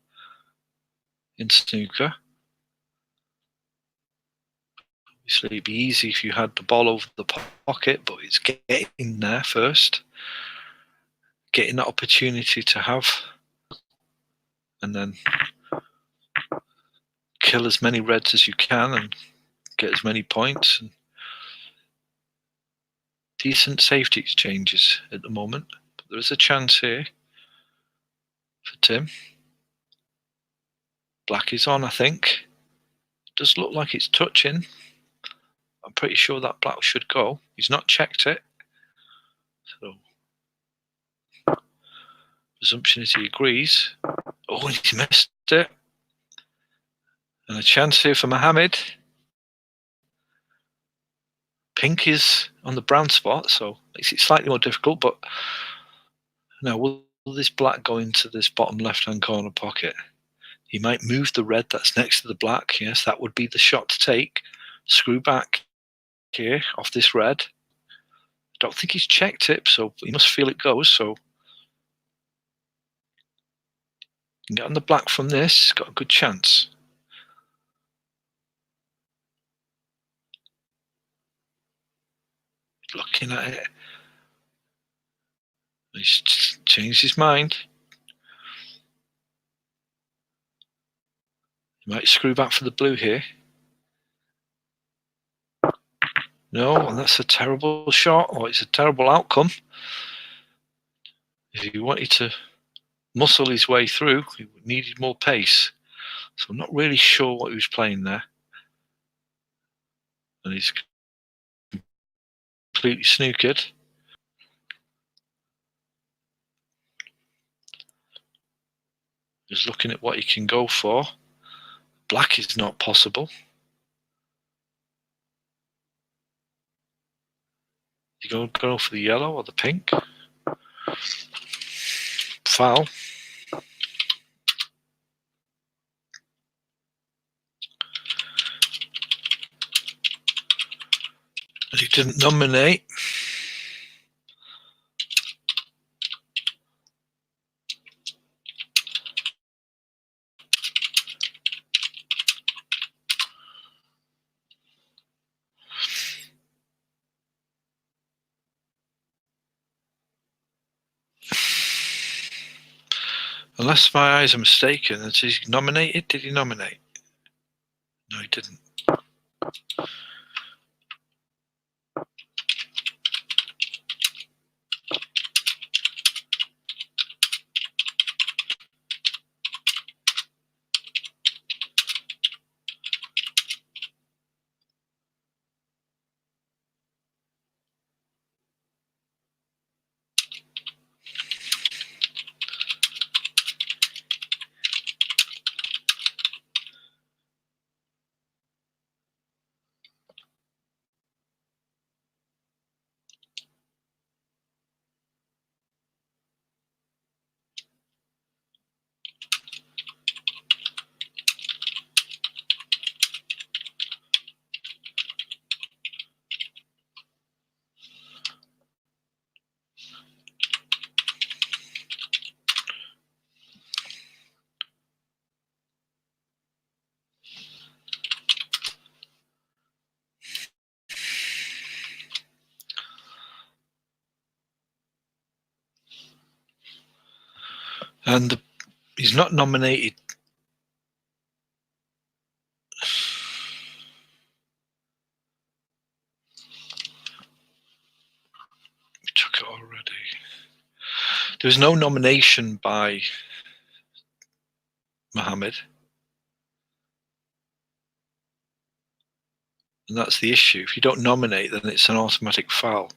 in snooker. Obviously, it'd be easy if you had the ball over the pocket, but it's getting there first. Getting that opportunity to have, and then kill as many reds as you can and get as many points. And decent safety exchanges at the moment. But there is a chance here for Tim. Black is on, I think. It does look like it's touching. I'm pretty sure that black should go. He's not checked it. So, presumption is he agrees. Oh, he's missed it. And a chance here for Mohammed. Pink is on the brown spot, so makes it slightly more difficult. But now, will this black go into this bottom left-hand corner pocket? He might move the red that's next to the black. Yes, that would be the shot to take. Screw back here off this red. Don't think he's checked it, so he must feel it goes. So get on the black from this. Got a good chance. Looking at it. He's changed his mind. He might screw back for the blue here. No, and that's a terrible shot, or it's a terrible outcome. If he wanted to muscle his way through, he needed more pace. So I'm not really sure what he was playing there. And he's completely snookered. He's looking at what he can go for. Black is not possible. You go for the yellow or the pink. Foul. And he didn't nominate. Unless my eyes are mistaken, has he nominated? Did he nominate? No, he didn't. And he's not nominated. We took it already. There was no nomination by Mohammed. And that's the issue. If you don't nominate, then it's an automatic foul.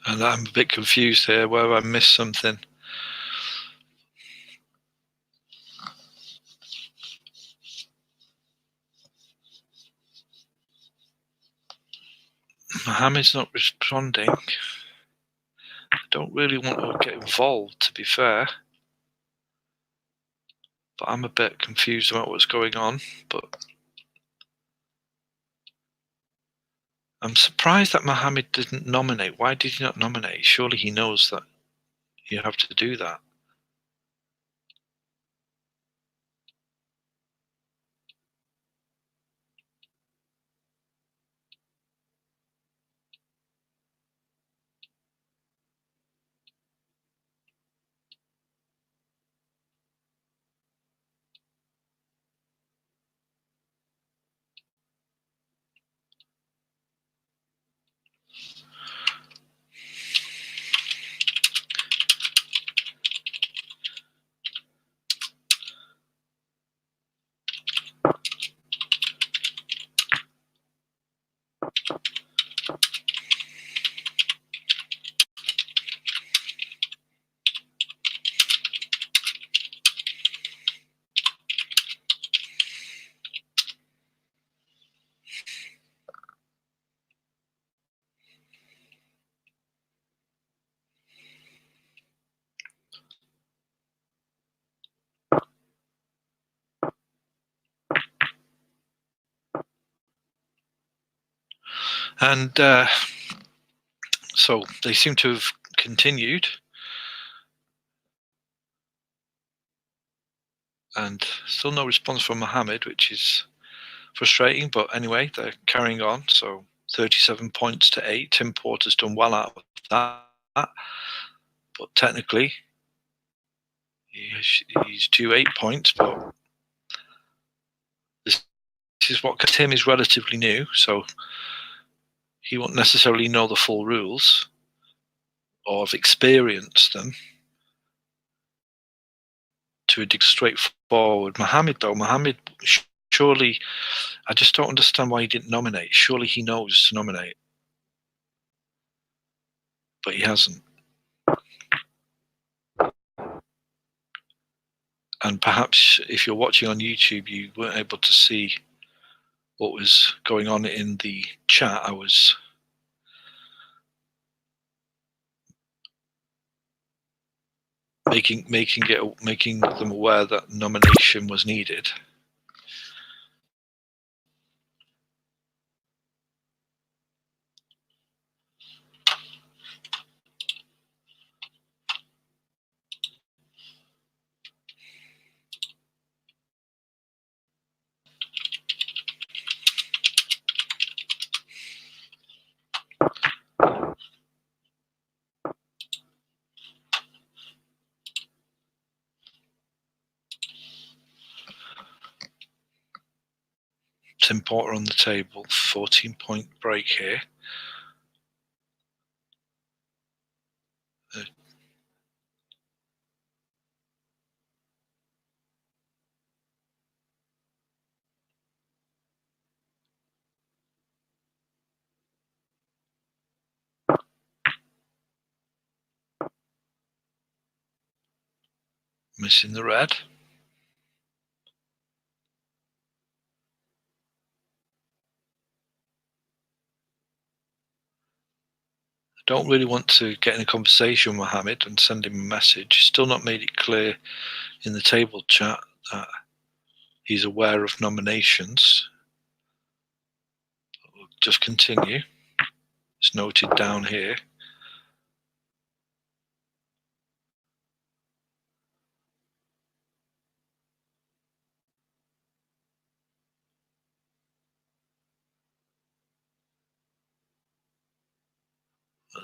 And I'm a bit confused here, where I missed something. Mohammed's not responding. I don't really want to get involved, to be fair. But I'm a bit confused about what's going on. But I'm surprised that Mohammed didn't nominate. Why did he not nominate? Surely he knows that you have to do that. And so they seem to have continued. And still no response from Mohammed, which is frustrating. But anyway, they're carrying on. So 37 points to 8. Tim Porter's done well out of that. But technically, he's due 8 points. But this is what Tim is relatively new. So he won't necessarily know the full rules or have experienced them to a straightforward. Mohammed, though, surely, I just don't understand why he didn't nominate. Surely he knows to nominate, but he hasn't. And perhaps if you're watching on YouTube, you weren't able to see what was going on in the chat. I was making them aware that nomination was needed. Tim Porter on the table, 14-point break here. Missing the red. Don't really want to get in a conversation with Mohammed and send him a message. Still not made it clear in the table chat that he's aware of nominations. We'll just continue. It's noted down here.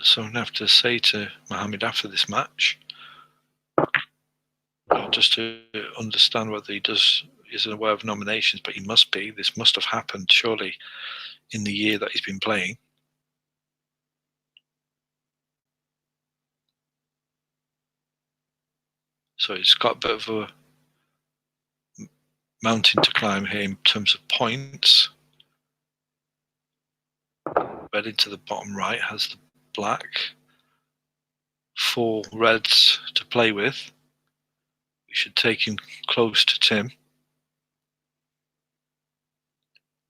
So I'm going to have to say to Mohammed after this match, just to understand whether he is aware of nominations, but he must be. This must have happened surely in the year that he's been playing. So he's got a bit of a mountain to climb here in terms of points. Red into the bottom right has the black. 4 reds to play with. We should take him close to Tim.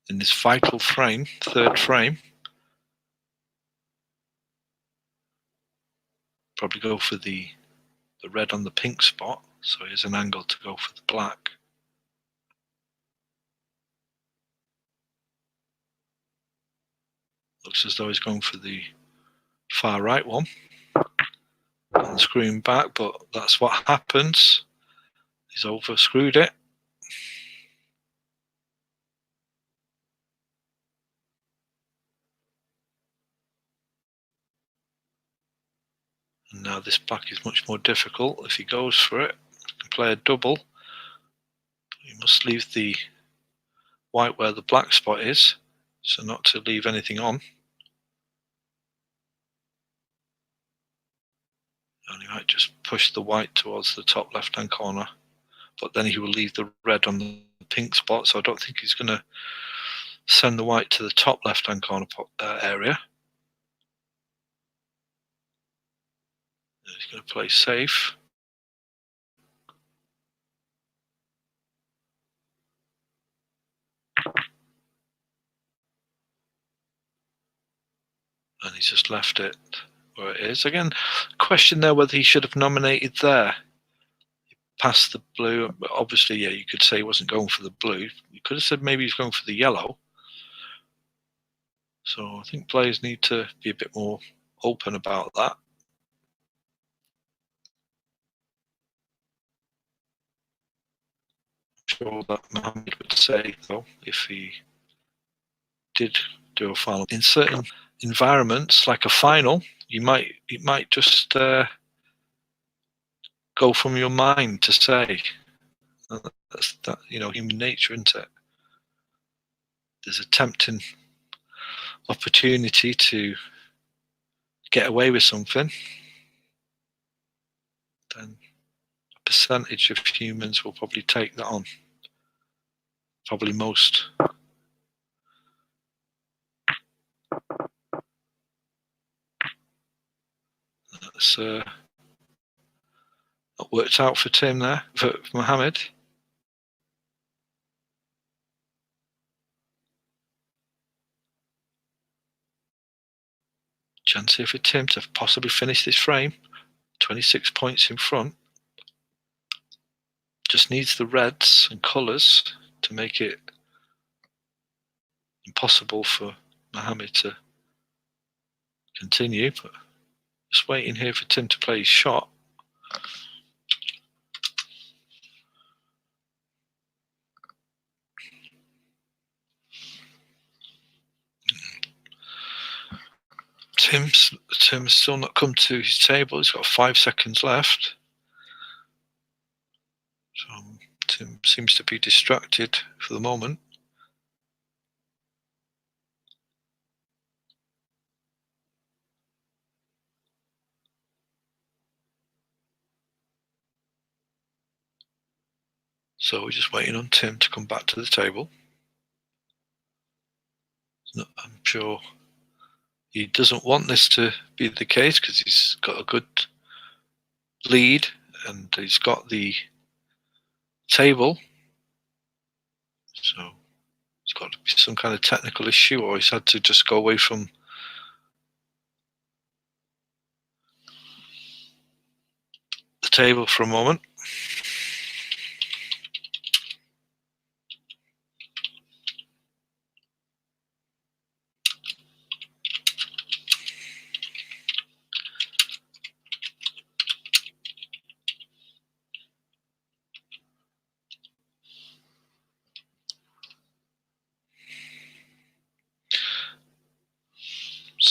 In this vital frame, 3rd frame. Probably go for the red on the pink spot. So here's an angle to go for the black. Looks as though he's going for the far right one. And screwing back, but that's what happens. He's overscrewed it. And now this back is much more difficult. If he goes for it, he can play a double. He must leave the white where the black spot is, so not to leave anything on. And he might just push the white towards the top left-hand corner, but then he will leave the red on the pink spot, so I don't think he's going to send the white to the top left-hand corner area. He's going to play safe. And he's just left it where it is. Again, question there whether he should have nominated there. Past the blue, but obviously, yeah, you could say he wasn't going for the blue. You could have said maybe he's going for the yellow. So I think players need to be a bit more open about that. I'm sure that Mohammed would say, though, if he did do a final. In certain environments, like a final, it might just go from your mind to say. That's that, human nature, isn't it? There's a tempting opportunity to get away with something, then a percentage of humans will probably take that on. Probably most. That's not worked out for Tim there, for Mohammed. Chance here for Tim to possibly finish this frame. 26 points in front. Just needs the reds and colours to make it impossible for Mohammed to continue. But just waiting here for Tim to play his shot. Tim's still not come to his table. He's got 5 seconds left. So Tim seems to be distracted for the moment. So we're just waiting on Tim to come back to the table. I'm sure he doesn't want this to be the case because he's got a good lead and he's got the table. So it's got to be some kind of technical issue, or he's had to just go away from the table for a moment.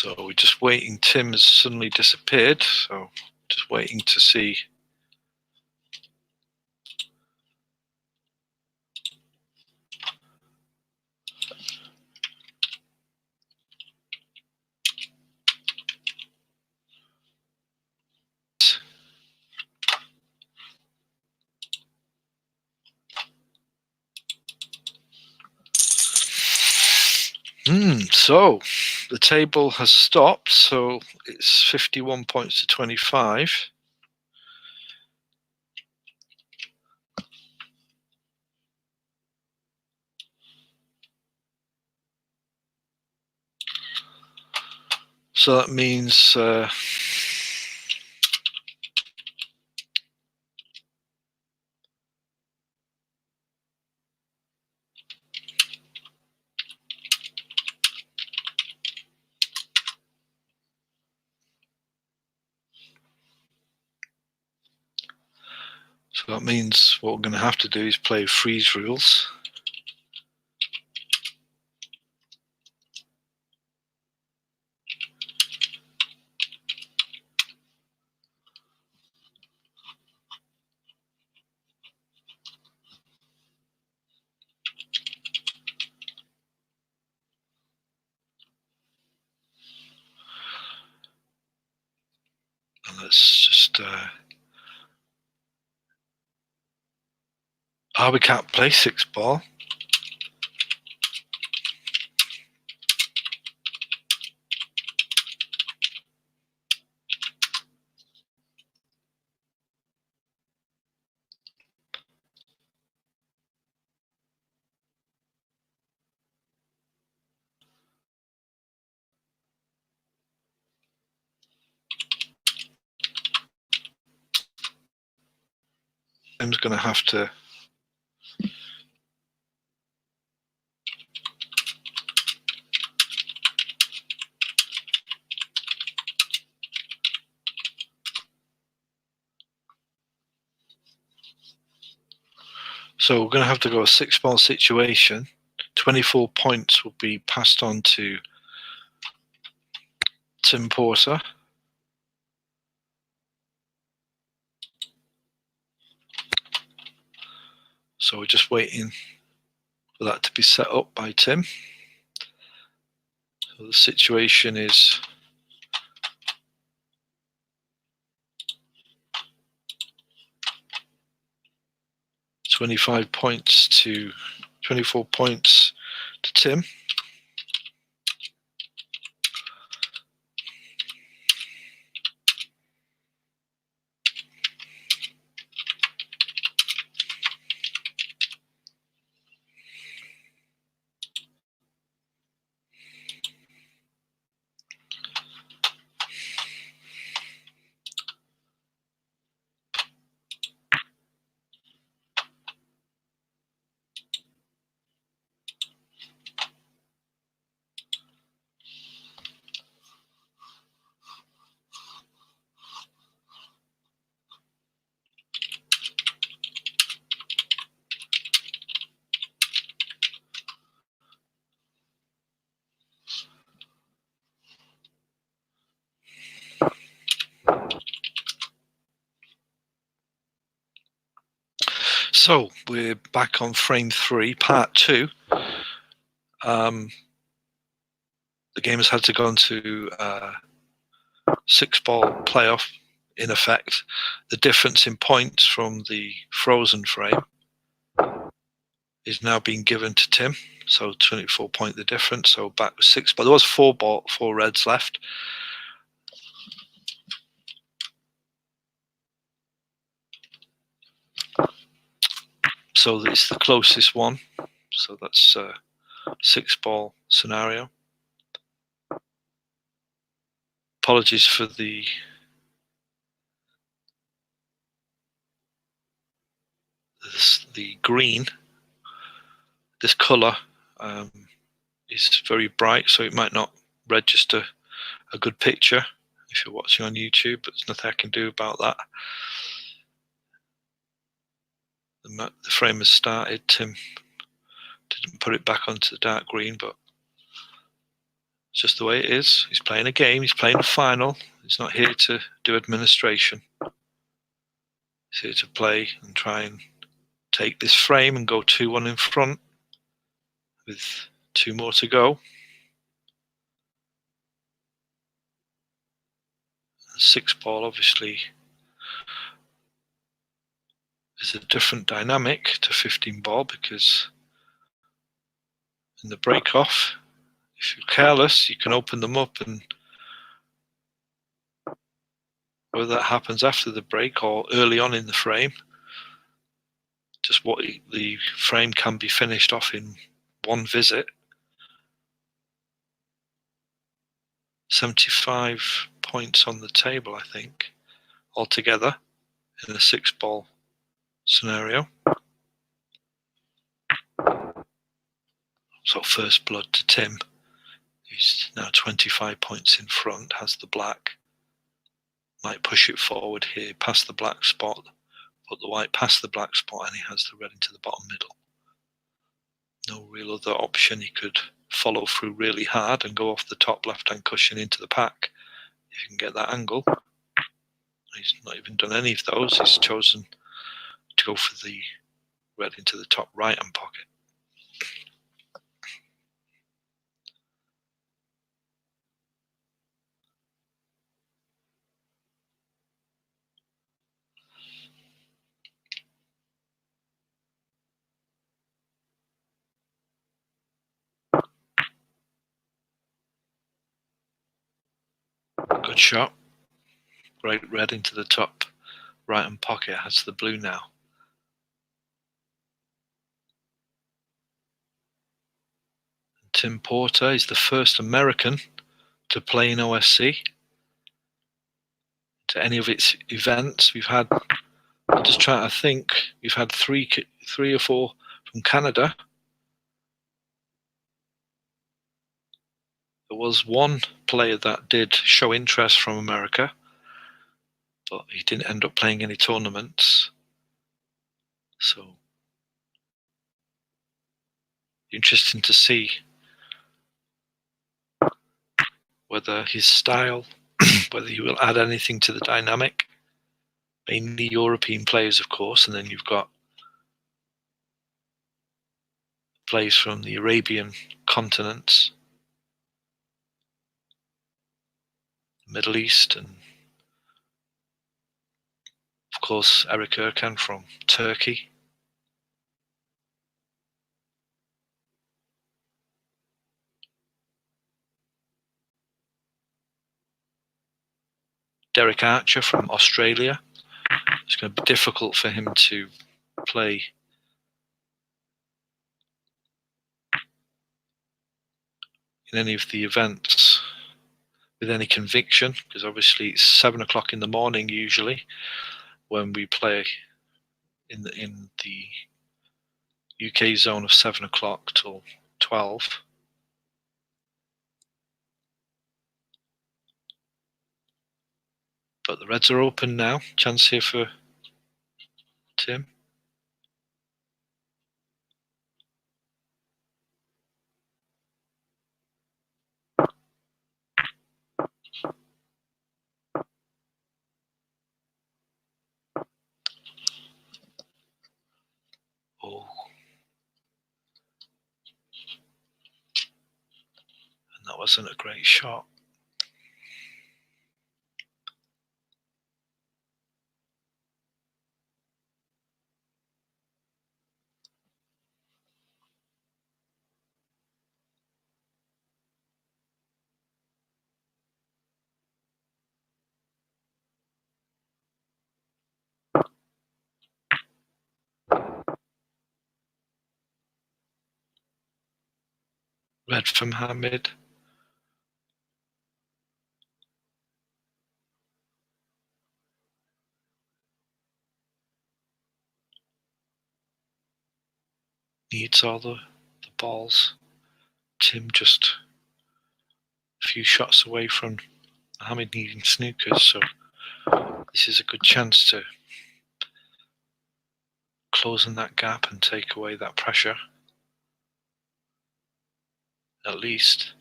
So we're just waiting. Tim has suddenly disappeared, so just waiting to see. So the table has stopped, so it's 51 points to 25. So that means what we're going to have to do is play freeze rules. And let's just we can't play 6-ball. Tim's going to have to So we're going to have to go a 6-ball situation. 24 points will be passed on to Tim Porter. So we're just waiting for that to be set up by Tim. So the situation is (24 points to Tim. So we're back on frame 3, part 2. The game has had to go into 6-ball playoff, in effect. The difference in points from the frozen frame is now being given to Tim. So 24 point the difference. So back with 6, but there was 4 reds left. So it's the closest one. So that's a 6-ball scenario. Apologies for the green. This color is very bright, so it might not register a good picture if you're watching on YouTube, but there's nothing I can do about that. The frame has started. Tim didn't put it back onto the dark green, but It's just the way it is. He's playing a game. He's playing a final. He's not here to do administration. He's here to play and try and take this frame and go 2-1 in front with 2 more to go. 6 ball obviously is a different dynamic to 15 ball because in the break off, if you're careless, you can open them up, and whether that happens after the break or early on in the frame, just what the frame can be finished off in one visit. 75 points on the table, I think, altogether in a 6 ball scenario. So first blood to Tim. He's now 25 points in front, has the black. Might push it forward here, past the black spot, put the white past the black spot, and he has the red into the bottom middle. No real other option. He could follow through really hard and go off the top left-hand cushion into the pack if you can get that angle. He's not even done any of those. He's chosen to go for the red into the top right-hand pocket. Good shot. Great red into the top right-hand pocket. Has the blue now. Tim Porter is the first American to play in OSC. To any of its events, we've had, I'm just trying to think, we've had three or four from Canada. There was one player that did show interest from America, but he didn't end up playing any tournaments. So interesting to see whether his style, whether he will add anything to the dynamic. Mainly European players, of course, and then you've got players from the Arabian continents, Middle East, and of course Eric Erkan from Turkey. Derek Archer from Australia. It's going to be difficult for him to play in any of the events with any conviction, because obviously it's 7 o'clock in the morning usually when we play in the UK zone of 7 o'clock till 12. But the reds are open now. Chance here for Tim. Oh. And that wasn't a great shot. Red from Hamid. Needs all the balls. Tim just a few shots away from Hamid needing snookers, so this is a good chance to close in that gap and take away that pressure, at least.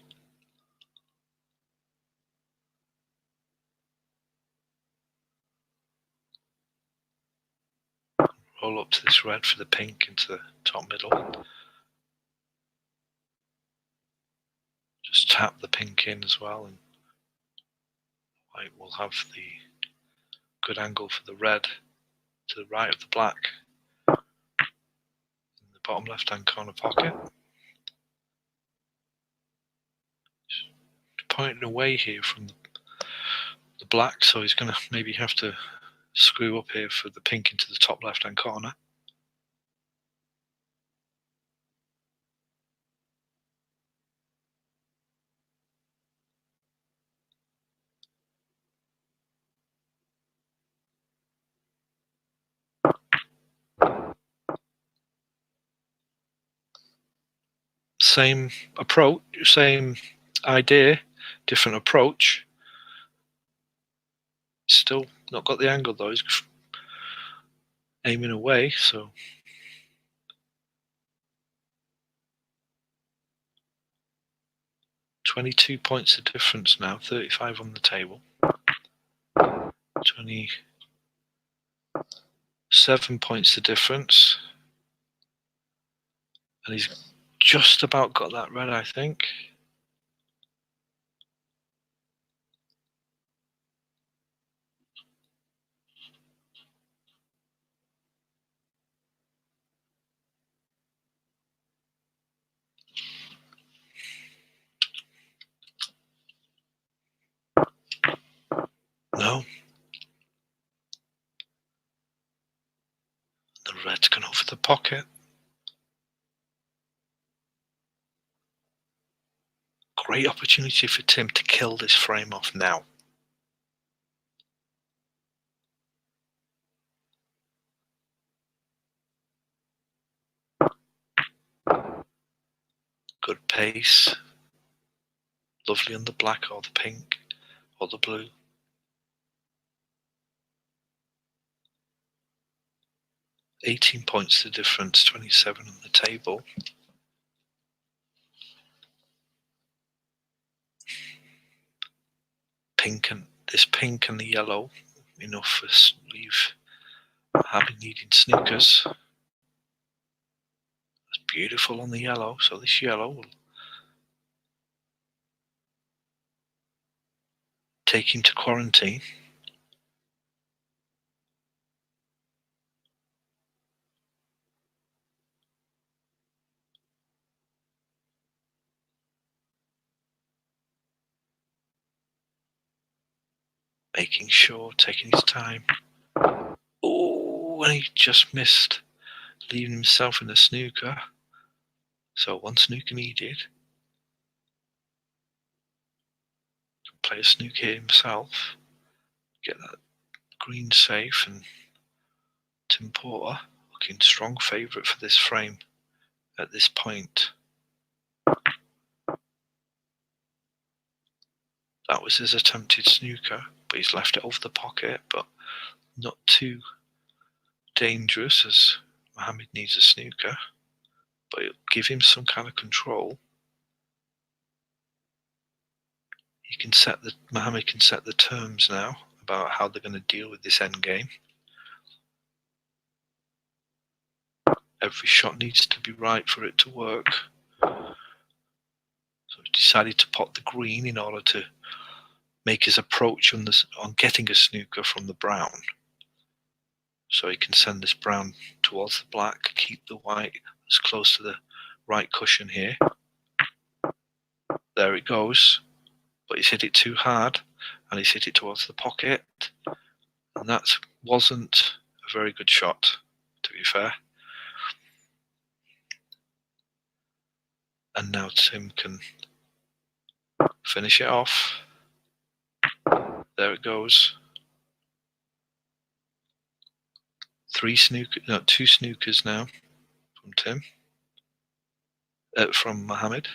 roll up to this red for the pink into the top middle. Just tap the pink in as well, and white will have the good angle for the red to the right of the black in the bottom left hand corner pocket. Pointing away here from the black, so he's going to maybe have to screw up here for the pink into the top left hand corner. Same approach, same idea, different approach. Still not got the angle though, he's aiming away, so 22 points of difference now, 35 on the table. 27 points of difference. And he's just about got that red, I think. No. The red's gone over the pocket. Great opportunity for Tim to kill this frame off now. Good pace. Lovely on the black or the pink or the blue. 18 points the difference, 27 on the table. This pink and the yellow, enough for leave having needing snookers. That's beautiful on the yellow, so this yellow will take him to quarantine. Making sure, taking his time. Oh, and he just missed, leaving himself in the snooker. So one snooker needed. Play a snooker himself. Get that green safe, and Tim Porter looking strong favourite for this frame at this point. That was his attempted snooker, but he's left it over the pocket, but not too dangerous as Mohammed needs a snooker, but it'll give him some kind of control. Mohammed can set the terms now about how they're going to deal with this end game. Every shot needs to be right for it to work. So he decided to pot the green in order to make his approach on getting a snooker from the brown. So he can send this brown towards the black, keep the white as close to the right cushion here. There it goes. But he's hit it too hard, and he's hit it towards the pocket. And that wasn't a very good shot, to be fair. And now Tim can finish it off. There it goes. Two snookers now from Tim. From Mohammed.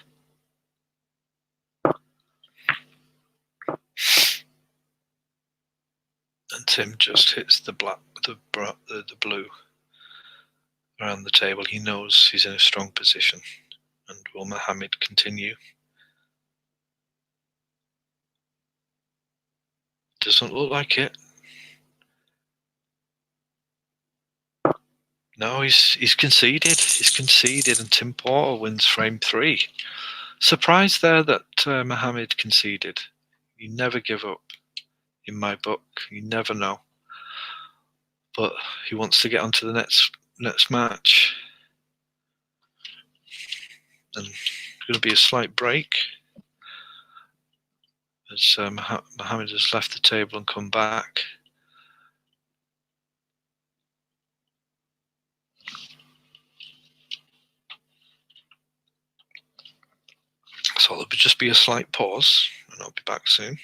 And Tim just hits the blue around the table. He knows he's in a strong position. And will Mohammed continue? Doesn't look like it. No, he's conceded. He's conceded, and Tim Porter wins frame 3. Surprised there that Mohammed conceded. You never give up. In my book, you never know. But he wants to get onto the next match, and there's going to be a slight break as Mohammed has left the table and come back. So there'll just be a slight pause, and I'll be back soon.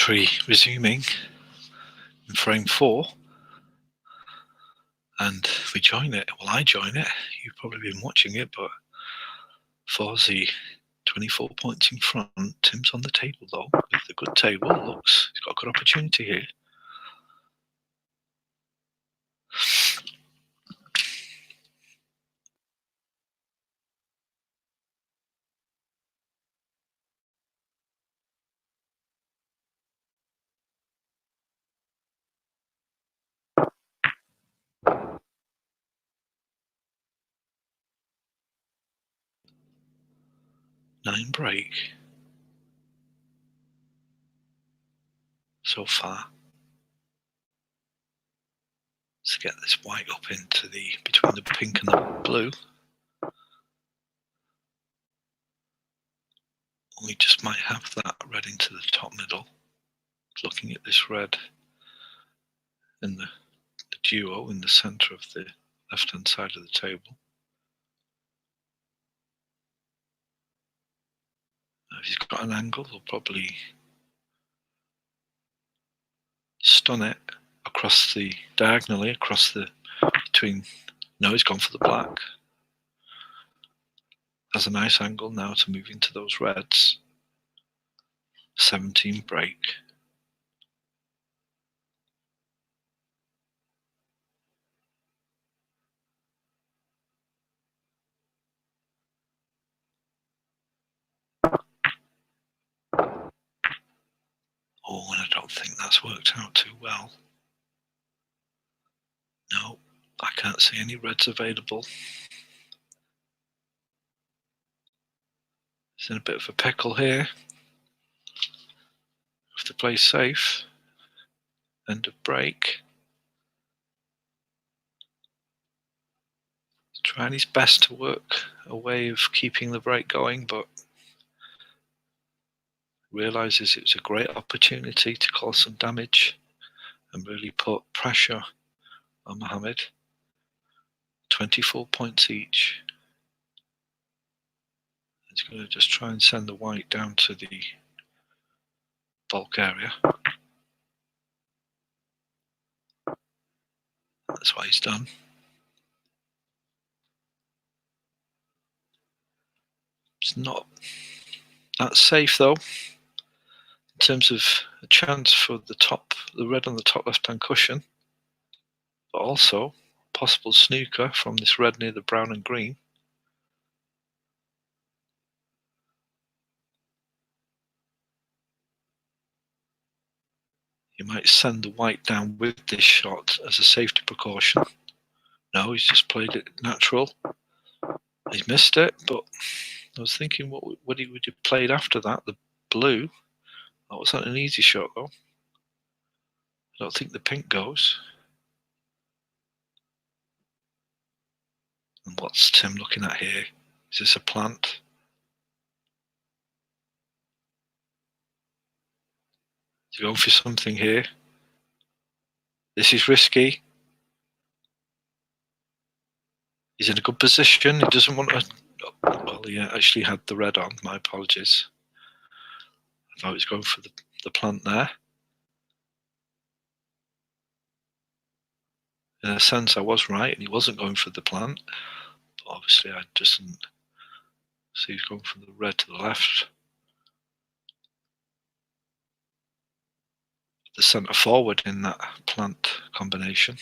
commentary resuming in frame 4, and we join it. Well, I join it. You've probably been watching it, but Fawzi 24 points in front. Tim's on the table though with a good table. Looks he's got a good opportunity here. Nine break so far. Let's get this white up into the between the pink and the blue. We just might have that red into the top middle. Looking at this red in the duo in the center of the left hand side of the table. If he's got an angle, he'll probably stun it across the diagonally across the between. No, he's gone for the black. Has a nice angle now to move into those reds. 17 break. Oh, and I don't think that's worked out too well. No, I can't see any reds available. He's in a bit of a pickle here. Have to play safe. End of break. He's trying his best to work a way of keeping the break going, but realizes it's a great opportunity to cause some damage and really put pressure on Mohammed. 24 points each. He's going to just try and send the white down to the bulk area. That's what he's done. It's not that safe though, in terms of a chance for the red on the top left-hand cushion, but also possible snooker from this red near the brown and green. You might send the white down with this shot as a safety precaution. No, he's just played it natural. He's missed it, but I was thinking what would he have played after that? The blue. That wasn't an easy shot though. I don't think the pink goes. And what's Tim looking at here? Is this a plant? He's going for something here. This is risky. He's in a good position. He doesn't want to. Well, he actually had the red on. My apologies. I thought he was going for the plant there. In a sense, I was right, and he wasn't going for the plant. But obviously, I just didn't see he's going from the red to the left. The centre forward in that plant combination.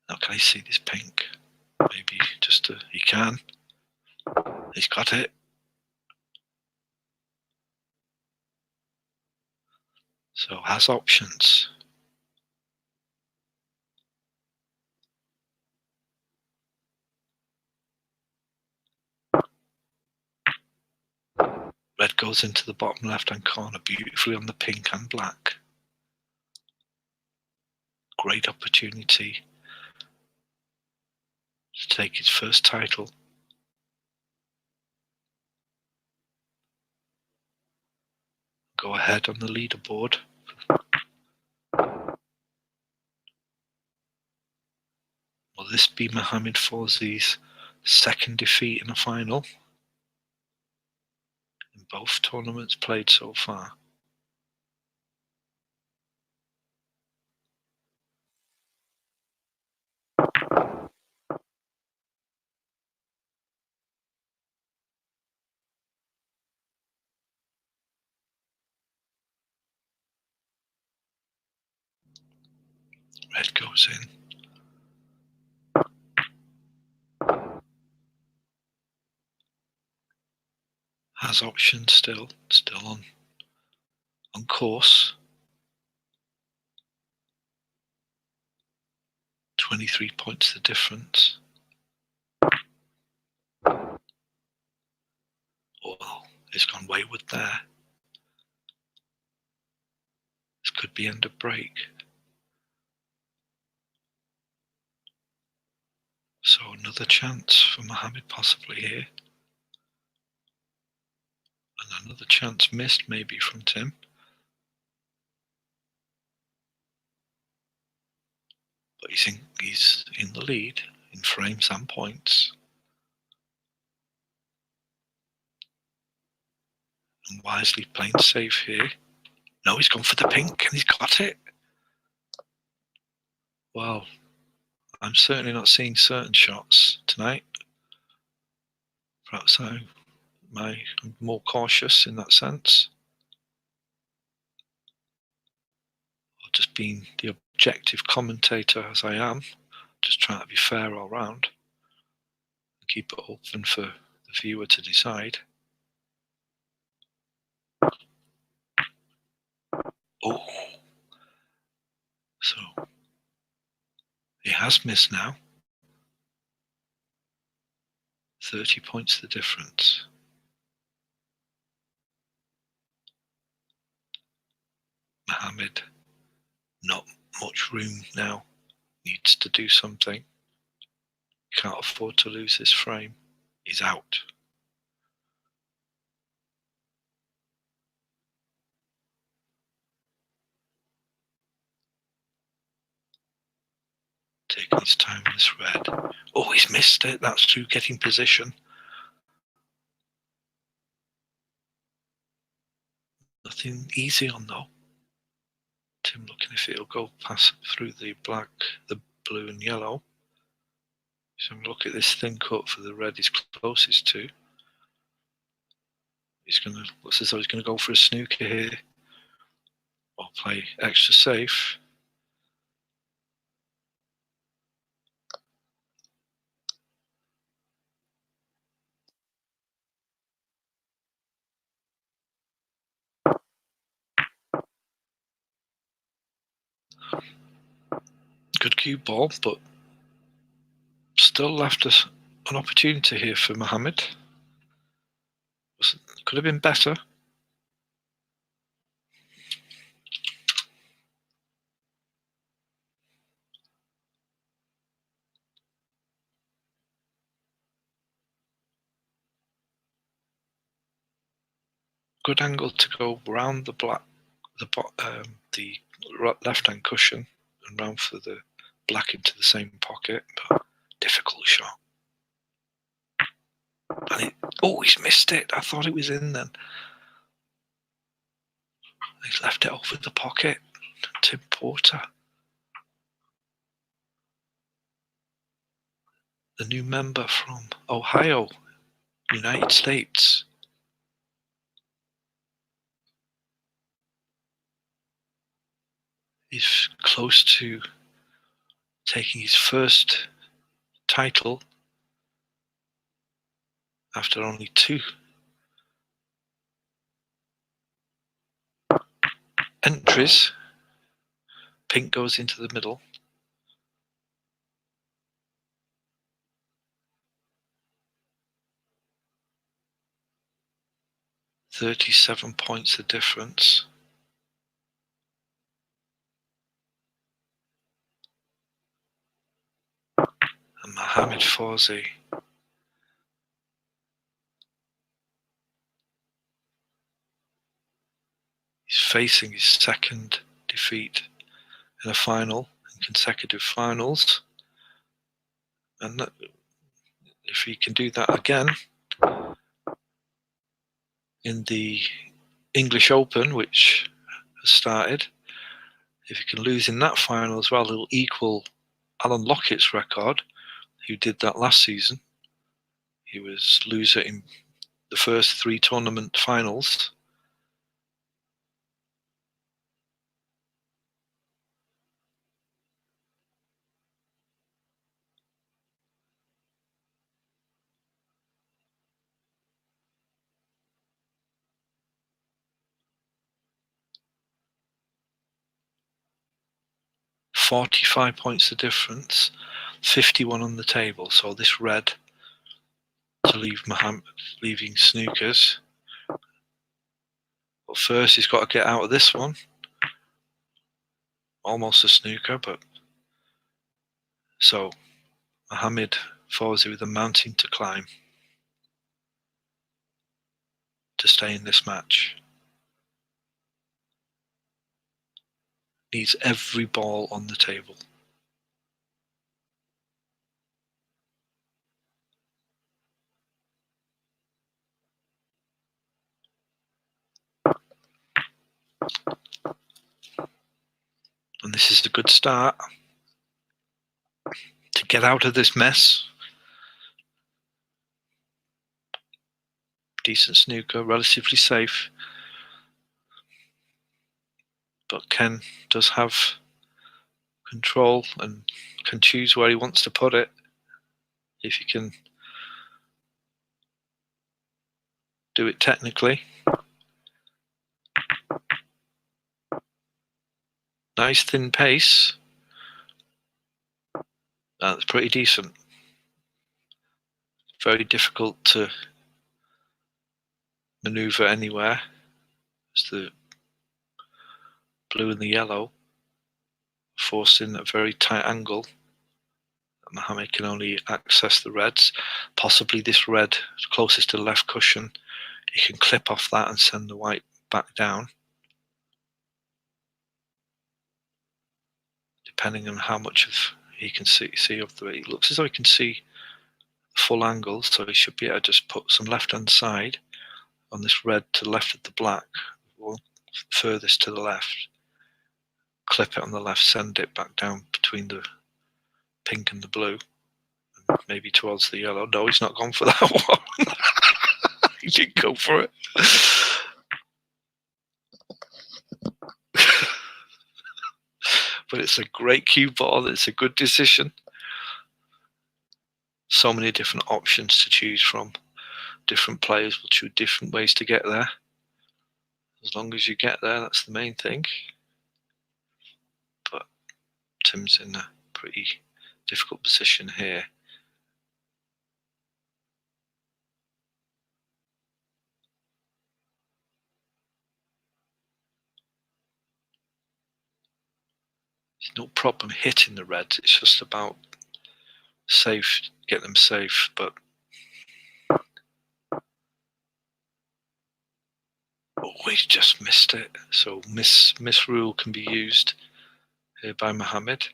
Now, can I see this pink? Maybe just he can. He's got it. So has options. Red goes into the bottom left-hand corner beautifully on the pink and black. Great opportunity to take his first title. Go ahead on the leaderboard. Will this be Mohammed Fawzi's second defeat in a final? In both tournaments played so far. Red goes in. Has options still on course. 23 points the difference. Oh, it's gone wayward there. This could be end of break. So another chance for Mohammed possibly here. And another chance missed maybe from Tim. But he's in the lead in frames and points. And wisely playing safe here. No, he's gone for the pink and he's got it. Well, I'm certainly not seeing certain shots tonight. Perhaps I'm more cautious in that sense. Or just being the objective commentator as I am, just trying to be fair all round. And keep it open for the viewer to decide. Oh, so he has missed now. 30 points the difference. Mohammed, not much room now. Needs to do something. Can't afford to lose this frame. He's out. Taking his time with this red. Oh, he's missed it. That's through getting position. Nothing easy on though. Tim looking if it'll go past through the black, the blue and yellow. So look at this thin cut for the red he's closest to. Looks as though he's gonna go for a snooker here. Or play extra safe. Good cue ball, but still left us an opportunity here for Mohammed. Could have been better. Good angle to go round the black, the left-hand cushion and round for the black into the same pocket, but difficult shot. And he's missed it. I thought it was in then. He's left it over the pocket. Tim Porter. The new member from Ohio, United States. He's close to taking his first title after only 2 entries. Pink goes into the middle. $37 points the difference. And Mohammed Fawzi is facing his second defeat in a final, in consecutive finals. And if he can do that again, in the English Open, which has started. If he can lose in that final as well, he'll equal Alan Lockett's record, who did that last season. He was loser in the first 3 tournament finals. $45 points the difference, 51 on the table. So this red to leave Mohammed, leaving Snookers. But first he's got to get out of this one. Almost a snooker, but so Mohammed Fawzi with a mountain to climb to stay in this match. Needs every ball on the table. And this is a good start to get out of this mess. Decent snooker, relatively safe. But Ken does have control and can choose where he wants to put it. If he can do it technically. Nice thin pace. That's pretty decent. Very difficult to maneuver anywhere. It's the blue and the yellow forcing a very tight angle. Mohammed can only access the reds. Possibly this red closest to the left cushion. He can clip off that and send the white back down. Depending on how much of he can see of the. It looks as though he can see the full angle, so he should be able to just put some left-hand side on this red to the left of the black, or furthest to the left. Clip it on the left, send it back down between the pink and the blue, and maybe towards the yellow. No, he's not gone for that one. He didn't go for it. But it's a great cue ball. It's a good decision. So many different options to choose from. Different players will choose different ways to get there. As long as you get there, that's the main thing. But Tim's in a pretty difficult position here. There's no problem hitting the reds. It's just about safe, get them safe. But he's just missed it. So misrule can be used here by Mohammed.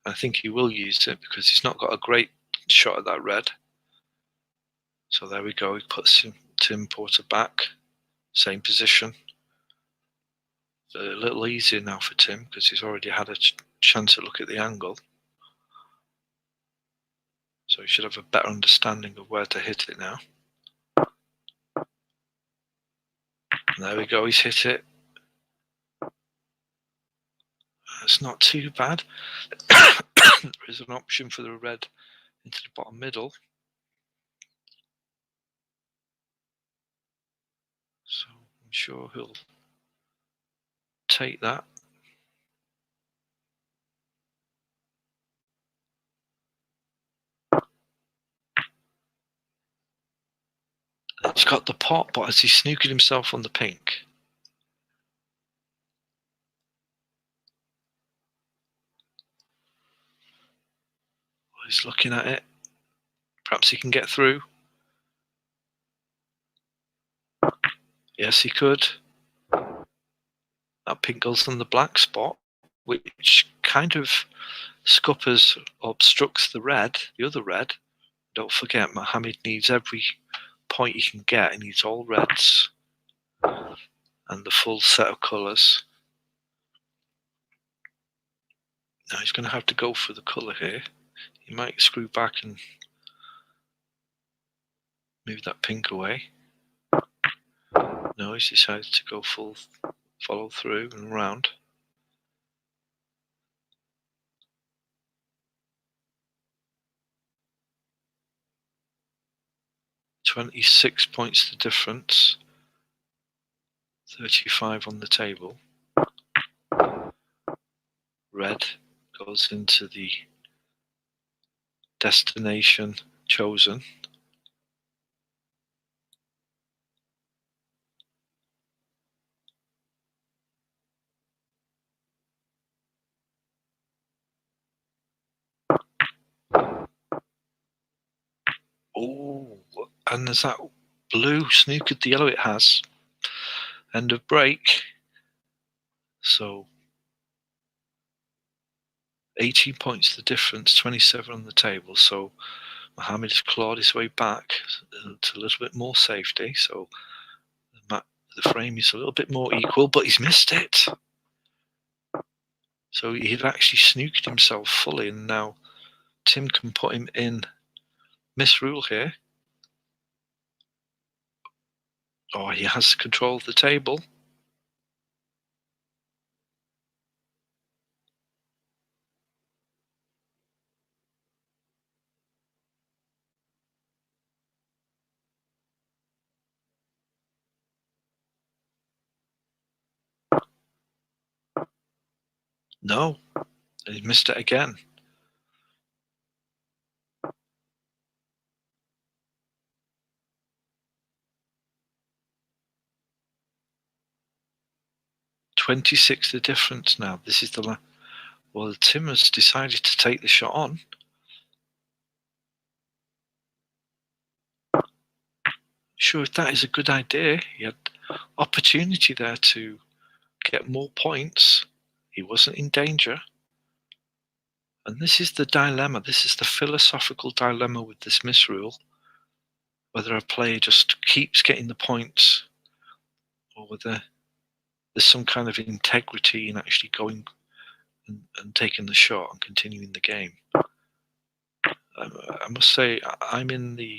I think he will use it because he's not got a great shot at that red. So there we go. He puts Tim Porter back, same position. A little easier now for Tim because he's already had a chance to look at the angle. So he should have a better understanding of where to hit it now. And there we go, he's hit it. It's not too bad. There is an option for the red into the bottom middle. So I'm sure he'll take that. He's got the pot, but has he snookered himself on the pink? He's looking at it. Perhaps he can get through. Yes, he could. That pink goes on the black spot, which kind of scuppers or obstructs the red, the other red. Don't forget, Mohammed needs every point he can get. He needs all reds and the full set of colours. Now he's going to have to go for the colour here. He might screw back and move that pink away. No, he's decided to go full follow through and round. $26 points the difference. 35 on the table. Red goes into the destination chosen. Oh, and there's that blue snookered the yellow it has. End of break. So 18 points the difference, 27 on the table. So Mohammed has clawed his way back to a little bit more safety. So the frame is a little bit more equal, but he's missed it. So he'd actually snooked himself fully, and now Tim can put him in misrule here. Oh, he has control of the table. No, he missed it again. $26 the difference now. This is the well, Tim has decided to take the shot on. Sure, if that is a good idea. He had opportunity there to get more points. He wasn't in danger. And this is the dilemma. This is the philosophical dilemma with this misrule. Whether a player just keeps getting the points or whether there's some kind of integrity in actually going and taking the shot and continuing the game. I must say, I'm in the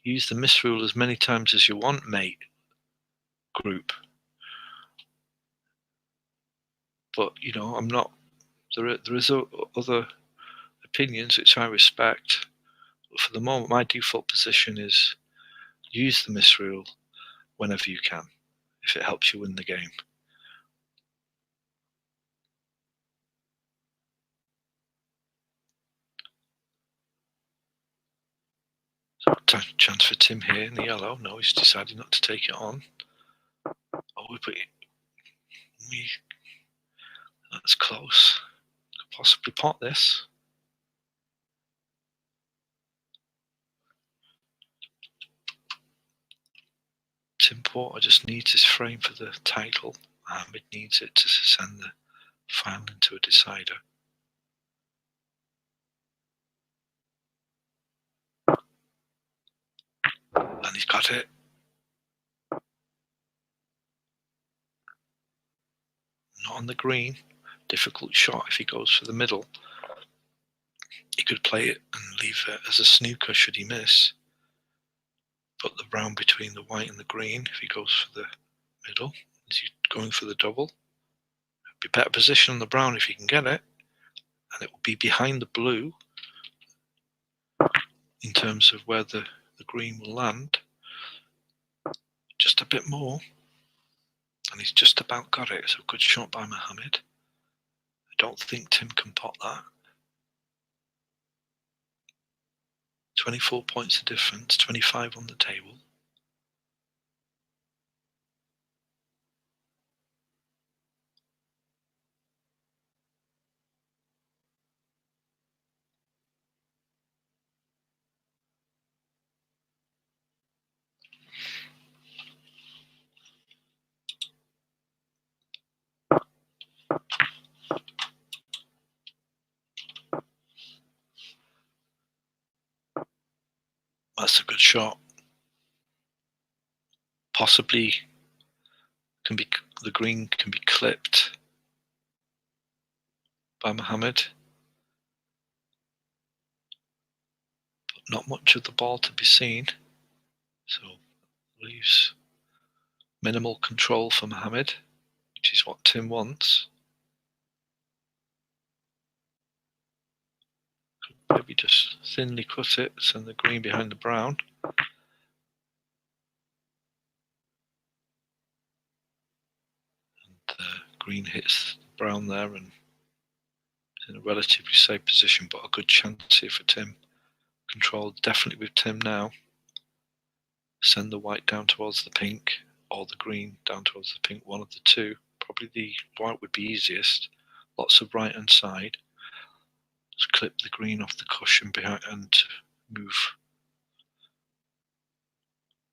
use the misrule as many times as you want, mate group. But, you know, I'm not, there is other opinions which I respect. But for the moment, my default position is use the misrule whenever you can, if it helps you win the game. Chance for Tim here in the yellow. No, he's decided not to take it on. Oh, but that's close. Could possibly pot this. Tim Porter just needs his frame for the title. Mohammed needs it to send the final into a decider. And he's got it. Not on the green. Difficult shot if he goes for the middle. He could play it and leave it as a snooker should he miss. Put the brown between the white and the green if he goes for the middle. Is he going for the double? It'd be better position on the brown if he can get it. And it will be behind the blue in terms of where the green will land. Just a bit more. And he's just about got it. So good shot by Mohammed. I don't think Tim can pot that. 24 points of difference, 25 on the table. That's a good shot. Possibly the green can be clipped by Mohammed. But not much of the ball to be seen. So leaves minimal control for Mohammed, which is what Tim wants. Maybe just thinly cut it, send the green behind the brown. And green hits the brown there and is in a relatively safe position, but a good chance here for Tim. Control definitely with Tim now. Send the white down towards the pink, or the green down towards the pink, one of the two. Probably the white would be easiest. Lots of right hand side. Just clip the green off the cushion behind and move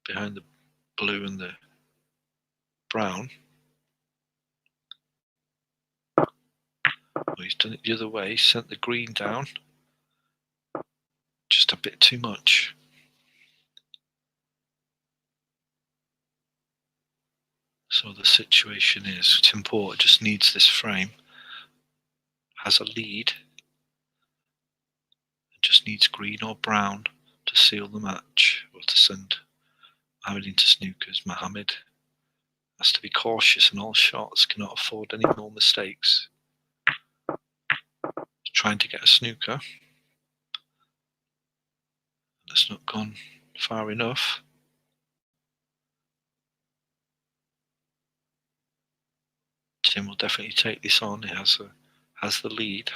behind the blue and the brown. Well, he's done it the other way, sent the green down. Just a bit too much. So the situation is Tim Porter just needs this frame, has a lead, just needs green or brown to seal the match or to send Mohammed into snookers. Mohammed has to be cautious in all shots, cannot afford any more mistakes. He's trying to get a snooker. That's not gone far enough. Tim will definitely take this on. He has the lead,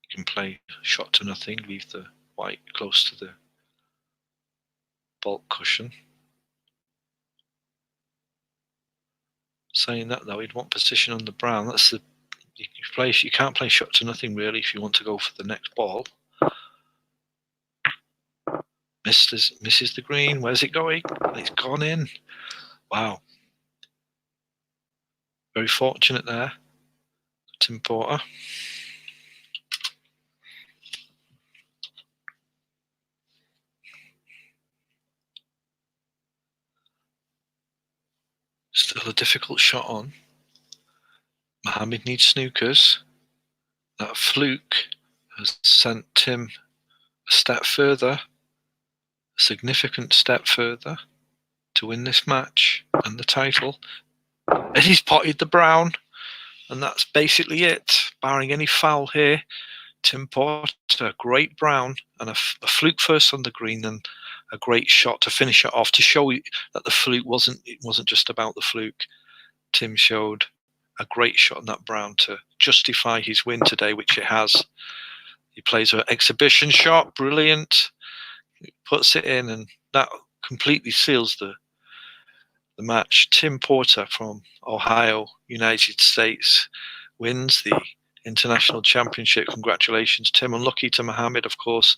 he can play shot to nothing, leave the white close to the bulk cushion. Saying that though, he'd want position on the brown. That's the you can't play shot to nothing really if you want to go for the next ball. Misses the green. Where's it going? It's gone in. Wow. Very fortunate there, Tim Porter. Still a difficult shot on. Mohammed needs snookers. That fluke has sent Tim a step further, a significant step further to win this match and the title. And he's potted the brown, and that's basically it. Barring any foul here, Tim Porter, great brown, and a fluke first on the green, and a great shot to finish it off to show that the fluke wasn't just about the fluke. Tim showed a great shot on that brown to justify his win today, which it has. He plays an exhibition shot, brilliant. He puts it in, and that completely seals the match. Tim Porter from Ohio, United States, wins the International Championship. Congratulations, Tim. Unlucky to Mohammed, of course.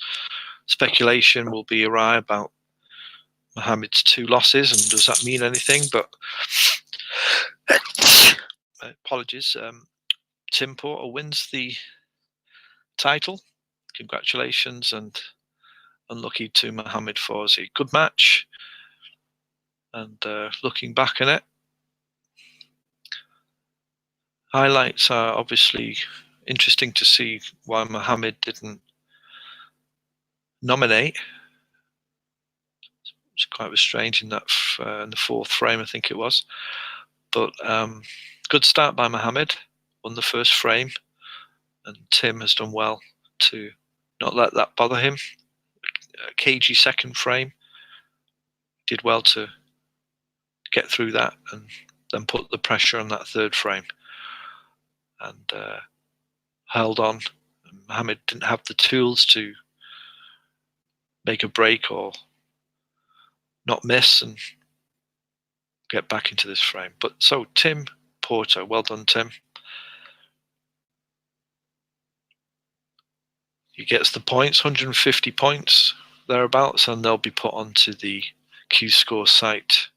Speculation will be awry about Mohammed's 2 losses, and does that mean anything? But apologies. Tim Porter wins the title. Congratulations, and unlucky to Mohammed Fawzi. Good match, and looking back on it, highlights are obviously interesting to see why Mohammed didn't nominate. It's quite strange in that in the 4th frame, I think it was. But good start by Mohammed, won the 1st frame, and Tim has done well to not let that bother him. A cagey 2nd frame, did well to get through that and then put the pressure on that 3rd frame and held on. Mohammed didn't have the tools to make a break or not miss and get back into this frame. But so Tim Porter, well done, Tim. He gets the points, 150 points thereabouts, and they'll be put onto the Q Score site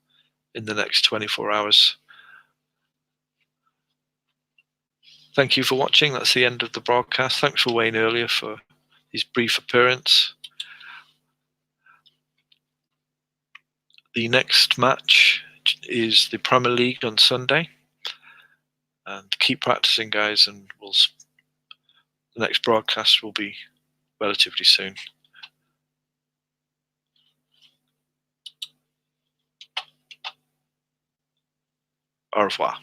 in the next 24 hours. Thank you for watching. That's the end of the broadcast. Thanks for Wayne earlier for his brief appearance. The next match is the Premier League on Sunday. And keep practicing, guys, and the next broadcast will be relatively soon. Au revoir.